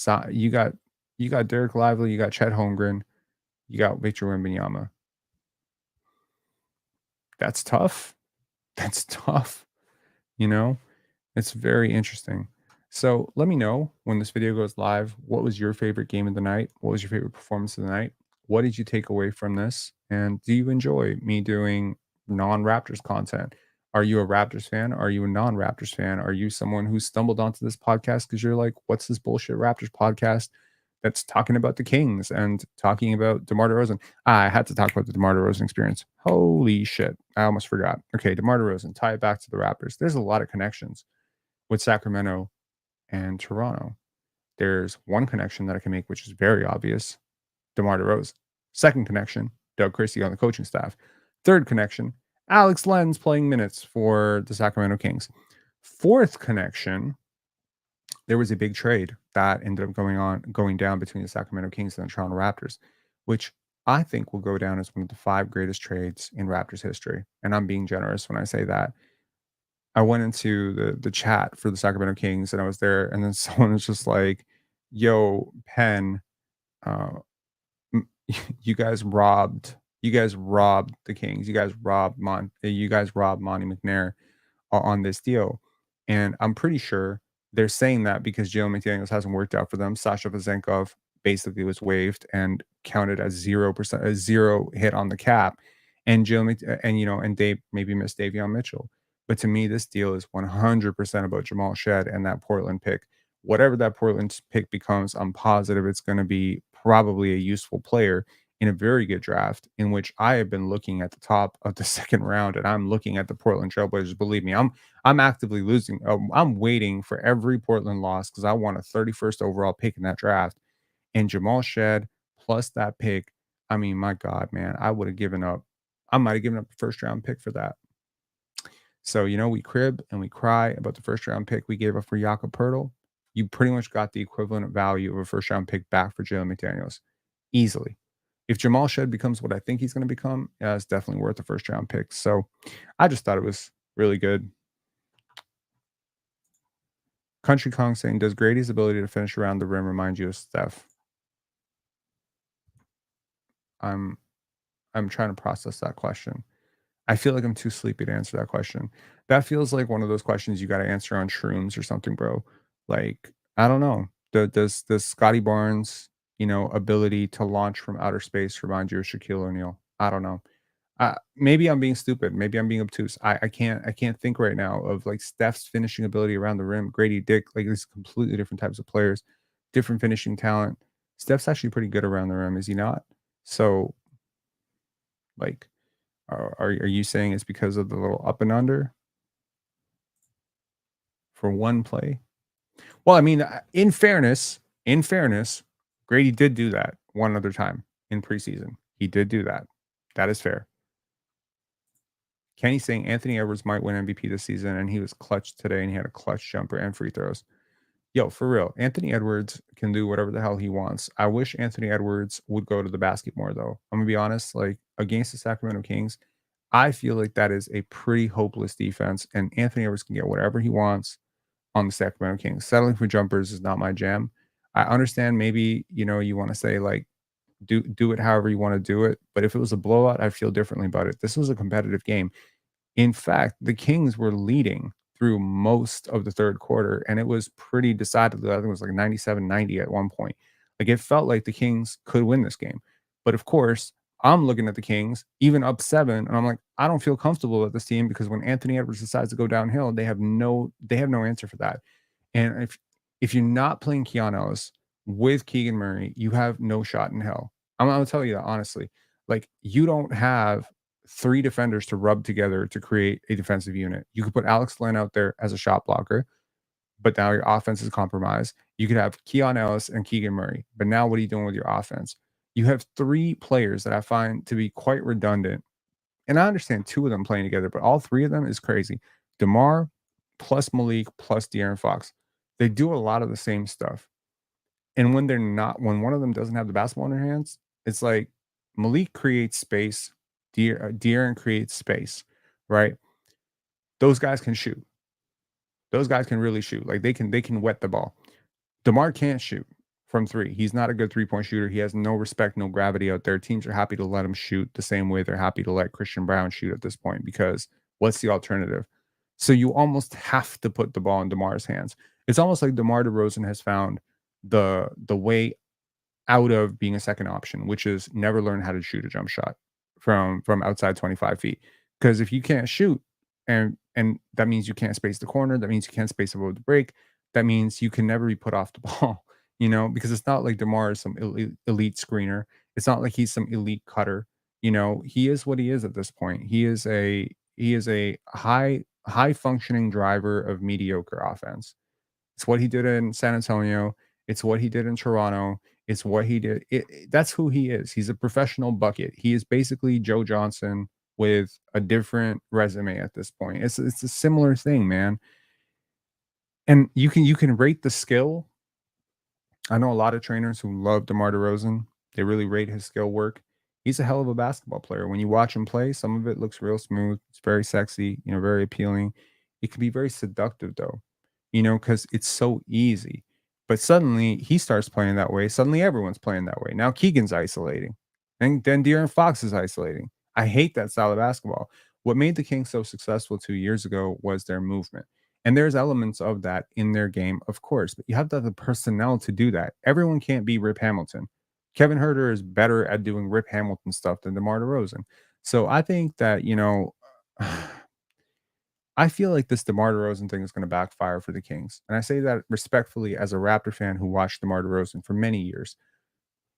you got Derek Lively, you got Chet Holmgren, you got Victor Wembanyama. That's tough. That's tough. You know, it's very interesting. So let me know when this video goes live. What was your favorite game of the night? What was your favorite performance of the night? What did you take away from this? And do you enjoy me doing non Raptors content? Are you a Raptors fan? Are you a non Raptors fan? Are you someone who stumbled onto this podcast because you're like, what's this bullshit Raptors podcast that's talking about the Kings and talking about DeMar DeRozan? I had to talk about the DeMar DeRozan experience. Holy shit. I almost forgot. Okay, DeMar DeRozan, tie it back to the Raptors. There's a lot of connections with Sacramento and Toronto. There's one connection that I can make, which is very obvious: DeMar DeRozan. Second connection: Doug Christie on the coaching staff. Third connection: Alex Len's playing minutes for the Sacramento Kings. Fourth connection: there was a big trade that ended up going down between the Sacramento Kings and the Toronto Raptors, which I think will go down as one of the 5 greatest trades in Raptors history. And I'm being generous when I say that. I went into the chat for the Sacramento Kings, and I was there, and then someone was just like, "Yo, Penn, uh, m you guys robbed the Kings. You guys robbed Monty McNair on this deal." And I'm pretty sure they're saying that because Jalen McDaniels hasn't worked out for them. Sasha Vezenkov basically was waived and counted as 0%, a 0 hit on the cap. And and they maybe missed Davion Mitchell. But to me, this deal is 100% about Jamal Shed and that Portland pick. Whatever that Portland pick becomes, I'm positive it's going to be probably a useful player in a very good draft, in which I have been looking at the top of the second round, and I'm looking at the Portland Trailblazers. Believe me, I'm actively losing. I'm waiting for every Portland loss because I want a 31st overall pick in that draft. And Jamal Shed plus that pick. I mean, my God, man, I would have given up. I might have given up a first round pick for that. So, we crib and we cry about the first round pick we gave up for Jakob Pertl. You pretty much got the equivalent value of a first round pick back for Jalen McDaniels easily. If Jamal Shed becomes what I think he's going to become, yeah, it's definitely worth a first round pick. So I just thought it was really good. Country Kong saying, does Grady's ability to finish around the rim remind you of Steph? I'm trying to process that question. I feel like I'm too sleepy to answer that question. That feels like one of those questions you got to answer on shrooms or something, bro. Like, I don't know. Does Scotty Barnes, ability to launch from outer space remind you of Shaquille O'Neal? I don't know. Maybe I'm being stupid. Maybe I'm being obtuse. I can't think right now of like Steph's finishing ability around the rim. Grady Dick, like these completely different types of players, different finishing talent. Steph's actually pretty good around the rim, is he not? So, like, are you saying it's because of the little up and under for one play? Well, I mean, in fairness, Grady did do that one other time in preseason. He did do that. That is fair. Kenny saying Anthony Edwards might win MVP this season, and he was clutch today, and he had a clutch jumper and free throws. Yo, for real, Anthony Edwards can do whatever the hell he wants. I wish Anthony Edwards would go to the basket more, though. I'm gonna be honest, like against the Sacramento Kings, I feel like that is a pretty hopeless defense, and Anthony Edwards can get whatever he wants on the Sacramento Kings. Settling for jumpers is not my jam. I understand maybe you want to say like do it however you want to do it, but if it was a blowout, I feel differently about it. This was a competitive game. In fact, the Kings were leading through most of the third quarter, and it was pretty decidedly. I think it was like 97-90 at one point. Like it felt like the Kings could win this game. But of course, I'm looking at the Kings, even up 7, and I'm like, I don't feel comfortable with this team because when Anthony Edwards decides to go downhill, they have no answer for that. And if you're not playing Keon Ellis with Keegan Murray, you have no shot in hell. I'm gonna tell you that honestly. Like you don't have 3 defenders to rub together to create a defensive unit. You could put Alex Len out there as a shot blocker, but now your offense is compromised. You could have Keon Ellis and Keegan Murray, but now what are you doing with your offense? You have 3 players that I find to be quite redundant, and I understand 2 of them playing together, but all 3 of them is crazy. DeMar plus Malik plus De'Aaron Fox. They do a lot of the same stuff. And when one of them doesn't have the basketball in their hands, it's like Malik creates space, De'Aaron creates space, right? Those guys can shoot. Those guys can really shoot. Like they can wet the ball. DeMar can't shoot from 3. He's not a good 3-point shooter. He has no respect, no gravity out there. Teams are happy to let him shoot the same way they're happy to let Christian Brown shoot at this point because what's the alternative? So you almost have to put the ball in DeMar's hands. It's almost like DeMar DeRozan has found the way out of being a second option, which is never learn how to shoot a jump shot from outside 25 feet. Because if you can't shoot, and that means you can't space the corner, that means you can't space above the break, that means you can never be put off the ball. Because it's not like DeMar is some elite screener. It's not like he's some elite cutter. He is what he is at this point. He is a high functioning driver of mediocre offense. It's what he did in San Antonio. It's what he did in Toronto. It's what he did. That's who he is. He's a professional bucket. He is basically Joe Johnson with a different resume at this point. It's a similar thing, man. And you can rate the skill. I know a lot of trainers who love DeMar DeRozan. They really rate his skill work. He's a hell of a basketball player. When you watch him play, some of it looks real smooth. It's very sexy, very appealing. It can be very seductive though, because it's so easy. But suddenly he starts playing that way. Suddenly everyone's playing that way. Now Keegan's isolating. And then De'Aaron Fox is isolating. I hate that style of basketball. What made the Kings so successful 2 years ago was their movement. And there's elements of that in their game, of course, but you have to have the personnel to do that. Everyone can't be Rip Hamilton. Kevin Herter is better at doing Rip Hamilton stuff than DeMar DeRozan. So I think that, I feel like this DeMar DeRozan thing is going to backfire for the Kings. And I say that respectfully as a Raptor fan who watched DeMar DeRozan for many years.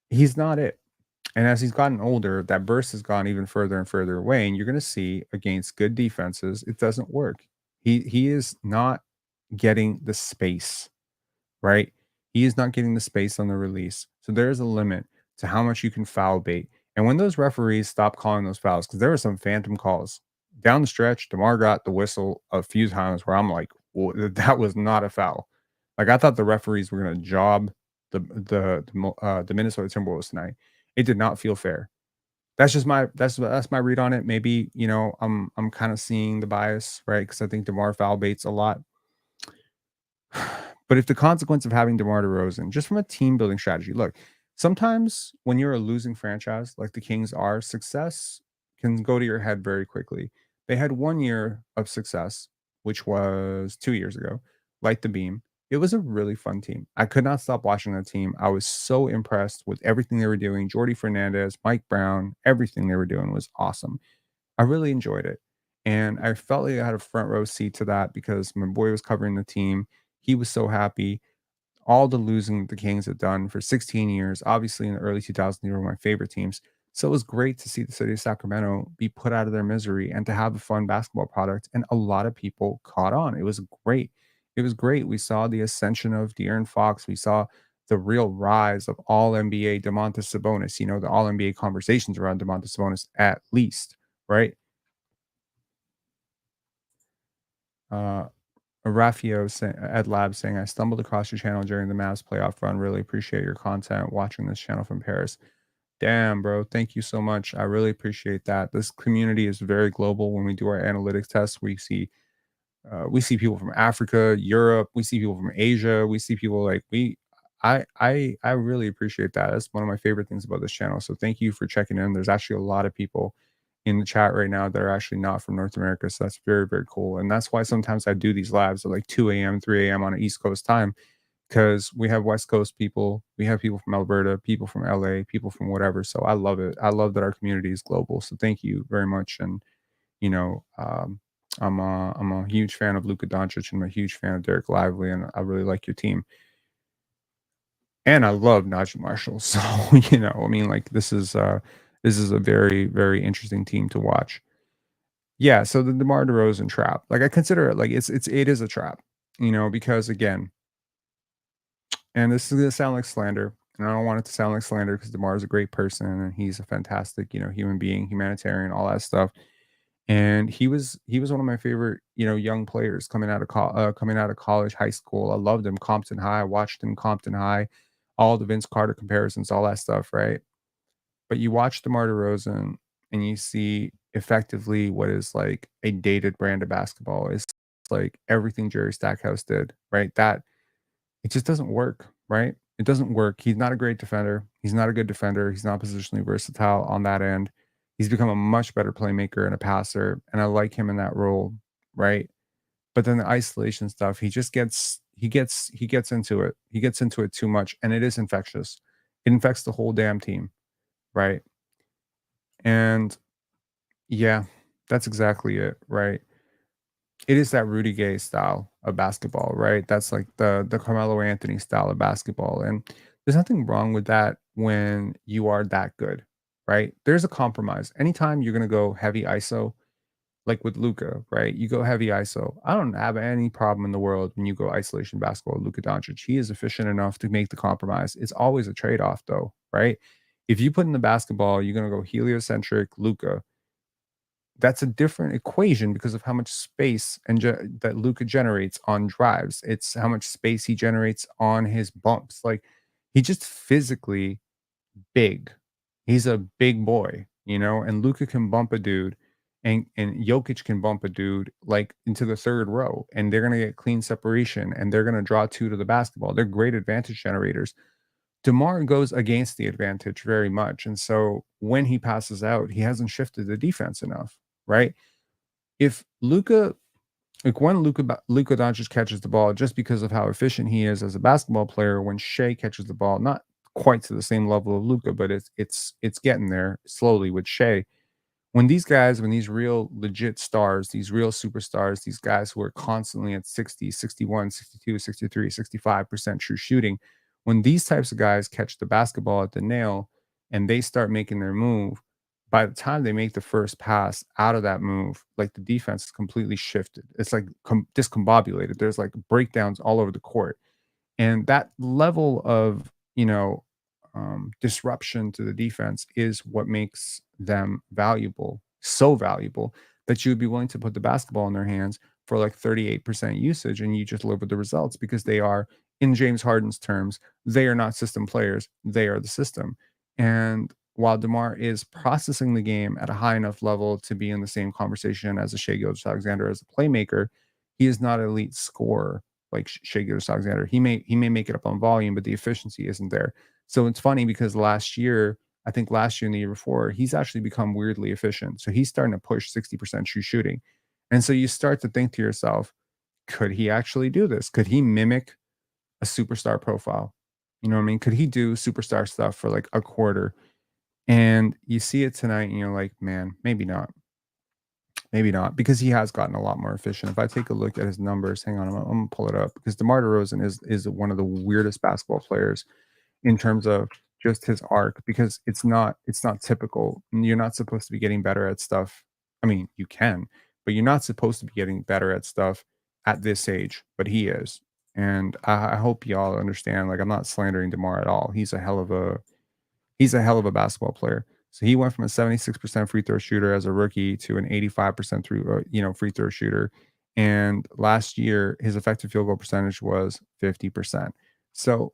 He's not it. And as he's gotten older, that burst has gone even further and further away. And you're going to see against good defenses, it doesn't work. He is not getting the space, right? He is not getting the space on the release. So there's a limit to how much you can foul bait. And when those referees stop calling those fouls, because there were some phantom calls down the stretch, DeMar got the whistle a few times where I'm like, well, that was not a foul. Like I thought the referees were going to job the Minnesota Timberwolves tonight. It did not feel fair. That's my read on it. Maybe I'm kind of seeing the bias, right? Because I think DeMar foul baits a lot. But if the consequence of having DeMar DeRozan, just from a team building strategy, look, sometimes when you're a losing franchise like the Kings are, success can go to your head very quickly. They had 1 year of success, which was 2 years ago, Light the Beam. It was a really fun team. I could not stop watching that team. I was so impressed with everything they were doing. Jordy Fernandez, Mike Brown, everything they were doing was awesome. I really enjoyed it. And I felt like I had a front row seat to that because my boy was covering the team. He was so happy. All the losing the Kings had done for 16 years, obviously in the early 2000s, they were my favorite teams. So it was great to see the city of Sacramento be put out of their misery and to have a fun basketball product. And a lot of people caught on. It was great. It was great. We saw the ascension of De'Aaron Fox. We saw the real rise of all NBA Domantas Sabonis, the all NBA conversations around Domantas Sabonis at least, right? Uh, Rafio Ed Lab saying, I stumbled across your channel during the Mavs playoff run. Really appreciate your content. Watching this channel from Paris. Damn, bro. Thank you so much. I really appreciate that. This community is very global. When we do our analytics tests, we see people from Africa, Europe, we see people from Asia, we see people like we I really appreciate that. That's one of my favorite things about this channel. So thank you for checking in. There's actually a lot of people in the chat right now that are actually not from North America. So that's very, very cool. And that's why sometimes I do these lives at like 2 a.m., 3 a.m. on an East Coast time, because we have West Coast people, we have people from Alberta, people from LA, people from whatever. So I love it. I love that our community is global. So thank you very much. And you know, I'm a huge fan of Luka Doncic, and I'm a huge fan of Derek Lively, and I really like your team. And I love Najee Marshall. So, I mean, like this is a very, very interesting team to watch. Yeah, so the DeMar DeRozan trap. Like I consider it like it is a trap, because again, and this is gonna sound like slander, and I don't want it to sound like slander because DeMar is a great person and he's a fantastic, human being, humanitarian, all that stuff. And he was one of my favorite, young players coming out of college, high school. I loved him, Compton High. I watched him Compton High, all the Vince Carter comparisons, all that stuff, right? But you watch DeMar DeRozan and you see effectively what is like a dated brand of basketball. It's like everything Jerry Stackhouse did, right? That it just doesn't work, right? It doesn't work. He's not a great defender. He's not a good defender. He's not positionally versatile on that end. He's become a much better playmaker and a passer, and I like him in that role, right? But then the isolation stuff, he gets into it. He gets into it too much, and it is infectious. It infects the whole damn team, right? And yeah, that's exactly it, right? It is that Rudy Gay style of basketball, right? That's like the Carmelo Anthony style of basketball, and there's nothing wrong with that when you are that good, right? There's a compromise. Anytime you're gonna go heavy ISO, like with Luca, right? You go heavy ISO. I don't have any problem in the world when you go isolation basketball with Luka Doncic. He is efficient enough to make the compromise. It's always a trade-off though, right? If you put in the basketball, you're gonna go heliocentric Luca, that's a different equation because of how much space that Luka generates on drives. It's how much space he generates on his bumps. Like he just physically big. He's a big boy, and Luka can bump a dude and Jokic can bump a dude like into the third row and they're gonna get clean separation and they're gonna draw two to the basketball. They're great advantage generators. DeMar goes against the advantage very much. And so when he passes out, he hasn't shifted the defense enough, right? If Luca, like when Luca Doncic catches the ball, just because of how efficient he is as a basketball player, when Shea catches the ball, not quite to the same level of Luca, but it's getting there slowly with Shea. When these real legit stars, these real superstars, these guys who are constantly at 60, 61, 62, 63, 65% true shooting, when these types of guys catch the basketball at the nail and they start making their move, by the time they make the first pass out of that move, like the defense is completely shifted. It's like discombobulated. There's like breakdowns all over the court. And that level of, disruption to the defense is what makes them valuable, so valuable that you would be willing to put the basketball in their hands for like 38% usage and you just live with the results because they are, in James Harden's terms, they are not system players, they are the system. And while DeMar is processing the game at a high enough level to be in the same conversation as a Shea Gilgeous-Alexander as a playmaker, he is not an elite scorer like Shea Gilgeous-Alexander. He may make it up on volume, but the efficiency isn't there. So it's funny because I think last year and the year before, he's actually become weirdly efficient. So he's starting to push 60% true shooting. And so you start to think to yourself, could he actually do this? Could he mimic a superstar profile? You know what I mean? Could he do superstar stuff for like a quarter? And you see it tonight and you're like, man, maybe not. Maybe not, because he has gotten a lot more efficient. If I take a look at his numbers, hang on, I'm gonna pull it up because DeMar DeRozan is one of the weirdest basketball players in terms of just his arc because it's not typical. You're not supposed to be getting better at stuff. I mean, you can, but you're not supposed to be getting better at stuff at this age, but he is. And I hope y'all understand. Like, I'm not slandering DeMar at all. He's a hell of a basketball player. So he went from a 76% free throw shooter as a rookie to an 85% free throw shooter And last year, his effective field goal percentage was 50%. So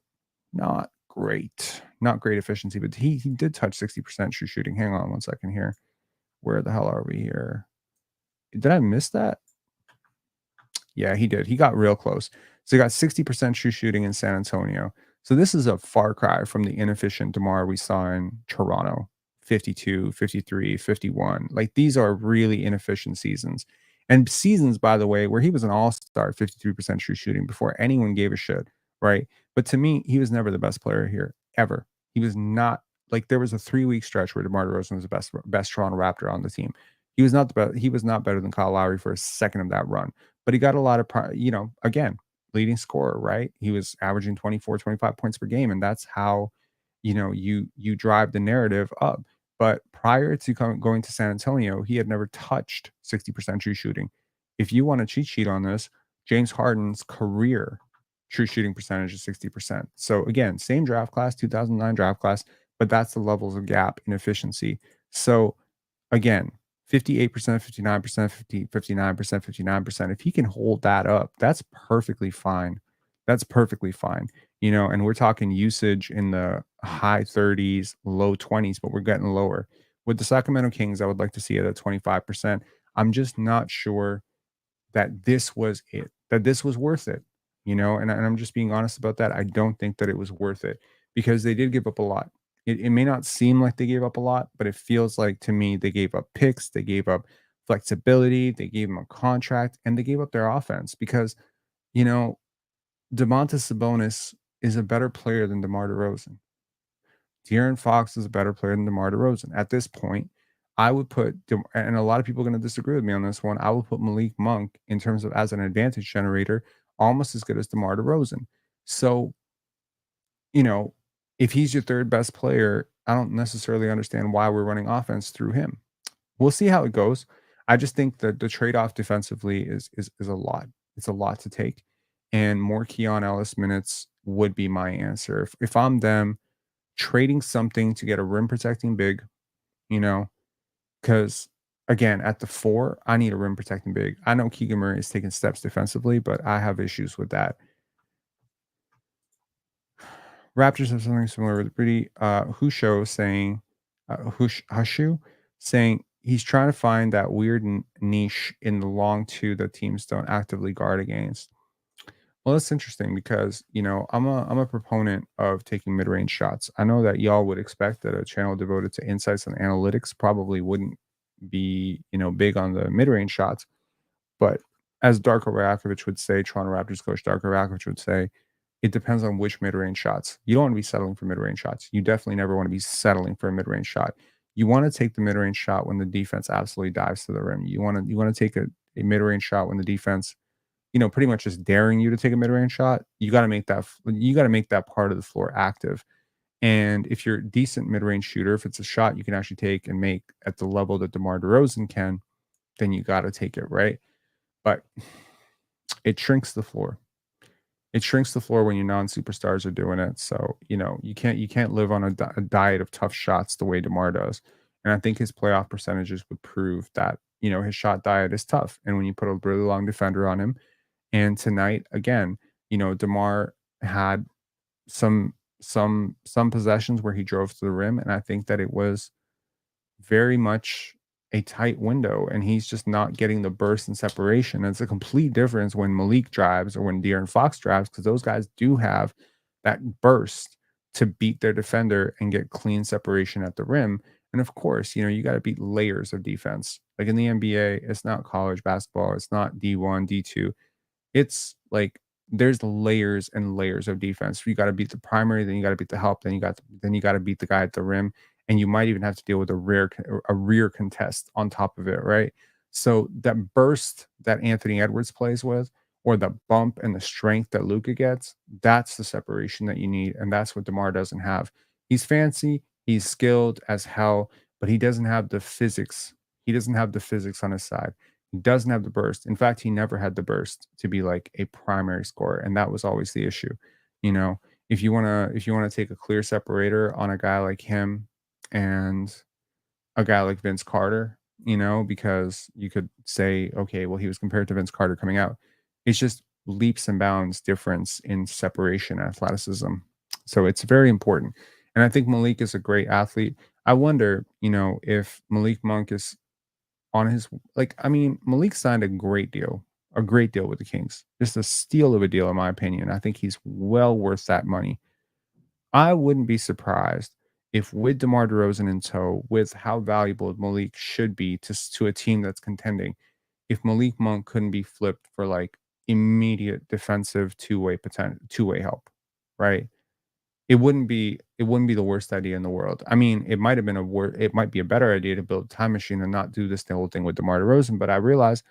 not great, not great efficiency, but he did touch 60% true shooting. Hang on one second here. Where the hell are we here? Did I miss that? Yeah, he did. He got real close. So he got 60% true shooting in San Antonio. So this is a far cry from the inefficient DeMar we saw in Toronto, 52, 53, 51. Like these are really inefficient seasons. And seasons, by the way, where he was an all-star, 53% true shooting before anyone gave a shit, right? But to me, he was never the best player here, ever. He was not like there was a 3-week stretch where DeMar DeRozan was the best Toronto Raptor on the team. He was not the best, he was not better than Kyle Lowry for a second of that run, but he got a lot of again, leading scorer, right? He was averaging 24, 25 points per game, and that's how, you drive the narrative up. But prior to going to San Antonio, he had never touched 60% true shooting. If you want a cheat sheet on this, James Harden's career true shooting percentage is 60%. So again, same draft class, 2009 draft class, but that's the levels of gap in efficiency. So again, 58%, 59%, 59%, 59%. If he can hold that up, that's perfectly fine. That's perfectly fine. And we're talking usage in the high 30s, low 20s, but we're getting lower. With the Sacramento Kings, I would like to see it at 25%. I'm just not sure that this was it, that this was worth it, and I'm just being honest about that. I don't think that it was worth it because they did give up a lot. It may not seem like they gave up a lot, but it feels like to me they gave up picks, they gave up flexibility, they gave him a contract, and they gave up their offense because, you know, Domantas Sabonis is a better player than DeMar DeRozan. De'Aaron Fox is a better player than DeMar DeRozan. At this point, I would put, and a lot of people are going to disagree with me on this one. I would put Malik Monk in terms of as an advantage generator, almost as good as DeMar DeRozan. So, you know, if he's your third best player, I don't necessarily understand why we're running offense through him. We'll see how it goes. I just think that the trade-off defensively is a lot. It's a lot to take, and more Keon Ellis minutes would be my answer. If I'm them, trading something to get a rim protecting big, you know, because again, at the four, I need a rim protecting big. I know Keegan Murray is taking steps defensively, but I have issues with that. Raptors have something similar with Rudy Husho saying, Hushu saying he's trying to find that weird niche in the long two that teams don't actively guard against. Well, that's interesting because I'm a proponent of taking mid range shots. I know that y'all would expect that a channel devoted to insights and analytics probably wouldn't be big on the mid range shots, but as Darko Rakovic would say, Toronto Raptors coach Darko Rakovic would say, it depends on which mid-range shots. You don't want to be settling for mid-range shots. You definitely never want to be settling for a mid-range shot. You want to take the mid-range shot when the defense absolutely dives to the rim. You want to take a mid-range shot when the defense, pretty much just daring you to take a mid-range shot. You got to make that part of the floor active. And if you're a decent mid-range shooter, if it's a shot you can actually take and make at the level that DeMar DeRozan can, then you got to take it, right? But it shrinks the floor. It shrinks the floor when your non-superstars are doing it. So, you can't live on a diet of tough shots the way DeMar does. And I think his playoff percentages would prove that, his shot diet is tough. And when you put a really long defender on him, and tonight again, DeMar had some possessions where he drove to the rim, and I think that it was very much a tight window, and he's just not getting the burst and separation. And it's a complete difference when Malik drives or when De'Aaron Fox drives, because those guys do have that burst to beat their defender and get clean separation at the rim. And of course, you got to beat layers of defense. Like in the NBA, it's not college basketball, it's not D1, D2. It's like there's layers and layers of defense. You got to beat the primary, then you got to beat the help, then you got to beat the guy at the rim, and you might even have to deal with a rear contest on top of it, right? So that burst that Anthony Edwards plays with, or the bump and the strength that Luka gets, that's the separation that you need, and that's what DeMar doesn't have. He's fancy, he's skilled as hell, but he doesn't have the physics. He doesn't have the physics on his side. He doesn't have the burst. In fact, he never had the burst to be like a primary scorer, and that was always the issue. You know, if you wanna take a clear separator on a guy like him and a guy like Vince Carter, because you could say, okay, well, he was compared to Vince Carter coming out. It's just leaps and bounds difference in separation and athleticism. So it's very important. And I think Malik is a great athlete. I wonder, if Malik Monk is on his Malik signed a great deal with the Kings. Just a steal of a deal, in my opinion. I think he's well worth that money. I wouldn't be surprised if, with DeMar DeRozan in tow, with how valuable Malik should be to a team that's contending, if Malik Monk couldn't be flipped for like immediate defensive two-way help, right? It wouldn't be the worst idea in the world. I mean, it might be a better idea to build a time machine and not do this the whole thing with DeMar DeRozan, but I realize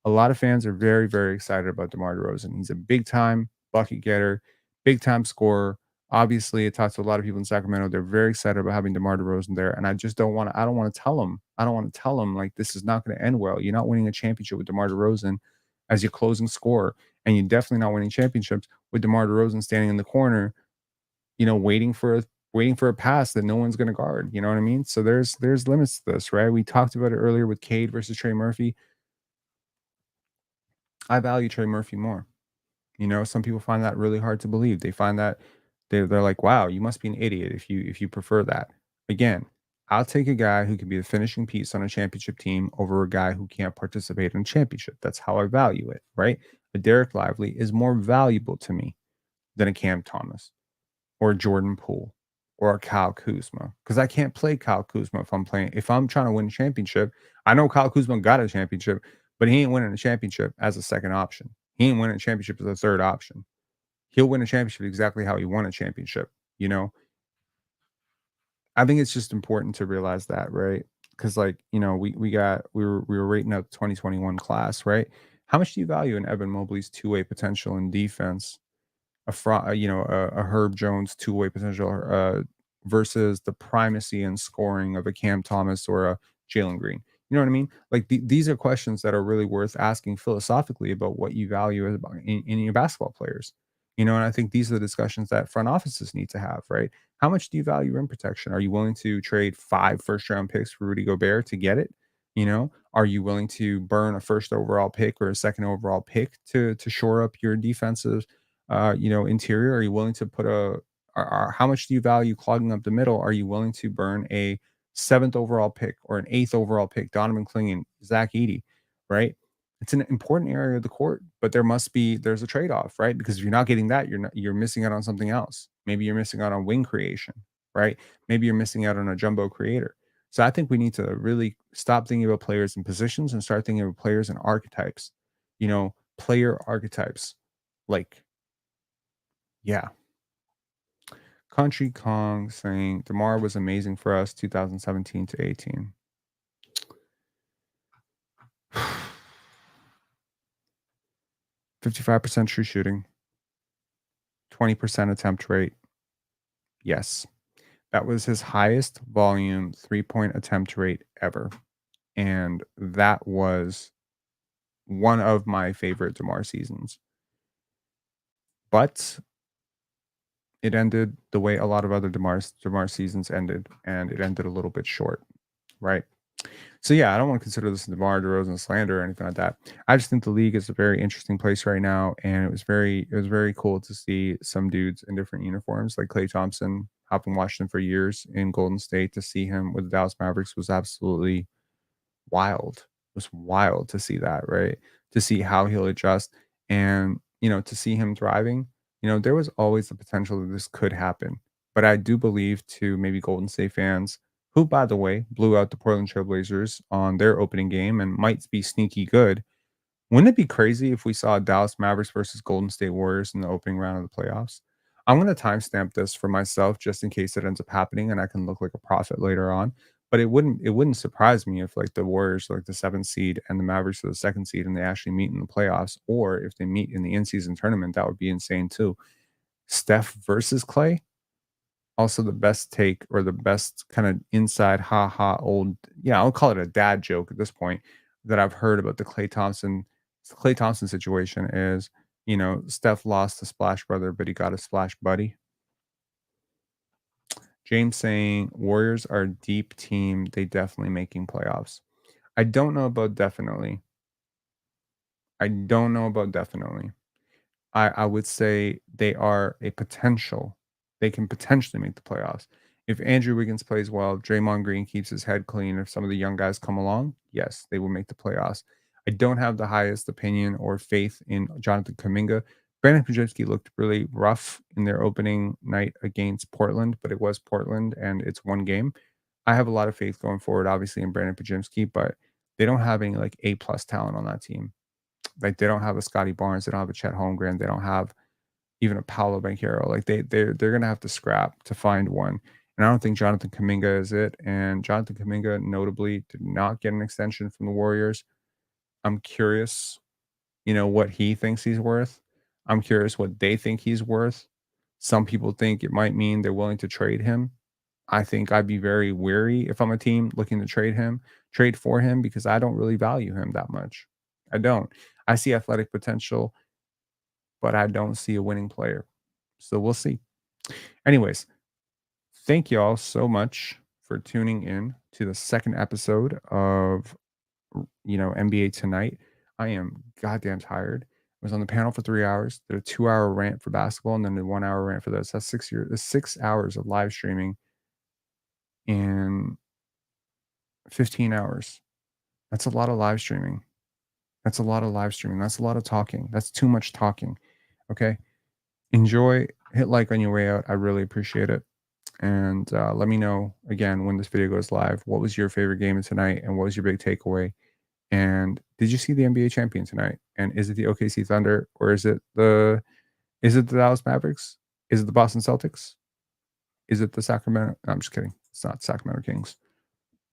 a lot of fans are very, very excited about DeMar DeRozan. He's a big time bucket getter, big time scorer. Obviously, it talks to a lot of people in Sacramento. They're very excited about having DeMar DeRozan there. And I just don't want to, I don't want to tell them. I don't want to tell them like this is not going to end well. You're not winning a championship with DeMar DeRozan as your closing scorer. And you're definitely not winning championships with DeMar DeRozan standing in the corner, waiting for a pass that no one's going to guard. You know what I mean? So there's limits to this, right? We talked about it earlier with Cade versus Trey Murphy. I value Trey Murphy more. Some people find that really hard to believe. They find that they're like, "Wow, you must be an idiot if you prefer that." Again, I'll take a guy who can be the finishing piece on a championship team over a guy who can't participate in a championship. That's how I value it, right? A Derek Lively is more valuable to me than a Cam Thomas or a Jordan Poole or a Kyle Kuzma because I can't play Kyle Kuzma if I'm trying to win a championship. I know Kyle Kuzma got a championship, but he ain't winning a championship as a second option. He ain't winning a championship as a third option. He'll win a championship exactly how he won a championship. You know, I think it's just important to realize that, right? Because we were rating out the 2021 class, right? How much do you value in Evan Mobley's two-way potential in defense? A Herb Jones two-way potential versus the primacy and scoring of a Cam Thomas or a Jalen Green. You know what I mean? Like these are questions that are really worth asking philosophically about what you value in your basketball players. And I think these are the discussions that front offices need to have, right? How much do you value rim protection? Are you willing to trade 5 first-round picks for Rudy Gobert to get it? Are you willing to burn a first overall pick or a second overall pick to shore up your defensive interior? Are you willing to put how much do you value clogging up the middle? Are you willing to burn a seventh overall pick or an eighth overall pick, Donovan Clingan, Zach Edey, right? It's an important area of the court, but there's a trade-off, right? Because if you're not getting that, you're missing out on something else. Maybe you're missing out on wing creation, right? Maybe you're missing out on a jumbo creator. So I think we need to really stop thinking about players in positions and start thinking about players and archetypes, player archetypes. Like, yeah. Country Kong saying DeMar was amazing for us 2017 to 18. 55% true shooting, 20% attempt rate. Yes. That was his highest volume 3-point attempt rate ever. And that was one of my favorite DeMar seasons. But it ended the way a lot of other DeMar seasons ended, and it ended a little bit short, right? So yeah, I don't want to consider this DeMar DeRozan slander or anything like that. I just think the league is a very interesting place right now, and it was very cool to see some dudes in different uniforms, like Klay Thompson. I've been watching him for years in Golden State. To see him with the Dallas Mavericks was absolutely wild. It was wild to see that, right? To see how he'll adjust and, to see him thriving. There was always the potential that this could happen. But I do believe to maybe Golden State fans, who, by the way, blew out the Portland Trailblazers on their opening game and might be sneaky good. Wouldn't it be crazy if we saw Dallas Mavericks versus Golden State Warriors in the opening round of the playoffs? I'm going to timestamp this for myself just in case it ends up happening and I can look like a prophet later on. But it wouldn't surprise me if like the Warriors are like the 7th seed and the Mavericks are the 2nd seed and they actually meet in the playoffs, or if they meet in the in-season tournament, that would be insane too. Steph versus Clay, also the best take or the best kind of inside old, yeah, I'll call it a dad joke at this point, that I've heard about the Klay Thompson situation is, Steph lost the Splash Brother, but he got a Splash Buddy. James saying Warriors are a deep team. They definitely making playoffs. I don't know about definitely. I don't know about definitely. I would say they are a potential. They can potentially make the playoffs. If Andrew Wiggins plays well, if Draymond Green keeps his head clean, if some of the young guys come along, yes, they will make the playoffs. I don't have the highest opinion or faith in Jonathan Kuminga. Brandon Kujewski looked really rough in their opening night against Portland, but it was Portland and it's one game. I have a lot of faith going forward, obviously, in Brandon Kujewski, but they don't have any like A plus talent on that team. Like they don't have a Scotty Barnes, they don't have a Chet Holmgren, they don't have even a Paolo Banchero. Like they're gonna have to scrap to find one. And I don't think Jonathan Kuminga is it. And Jonathan Kuminga notably did not get an extension from the Warriors. I'm curious, what he thinks he's worth. I'm curious what they think he's worth. Some people think it might mean they're willing to trade him. I think I'd be very wary if I'm a team looking to trade for him because I don't really value him that much. I don't. I see athletic potential, but I don't see a winning player. So we'll see. Anyways, thank you all so much for tuning in to the second episode of NBA Tonight. I am goddamn tired. I was on the panel for 3 hours, did a 2 hour rant for basketball, and then a 1 hour rant for this. That's 6 hours of live streaming in 15 hours. That's a lot of live streaming. That's a lot of live streaming. That's a lot of talking. That's too much talking. Okay. Enjoy. Hit like on your way out. I really appreciate it. And let me know again when this video goes live. What was your favorite game of tonight, and what was your big takeaway? And did you see the NBA champion tonight? And is it the OKC Thunder, or is it the Dallas Mavericks? Is it the Boston Celtics? Is it the Sacramento? No, I'm just kidding. It's not Sacramento Kings.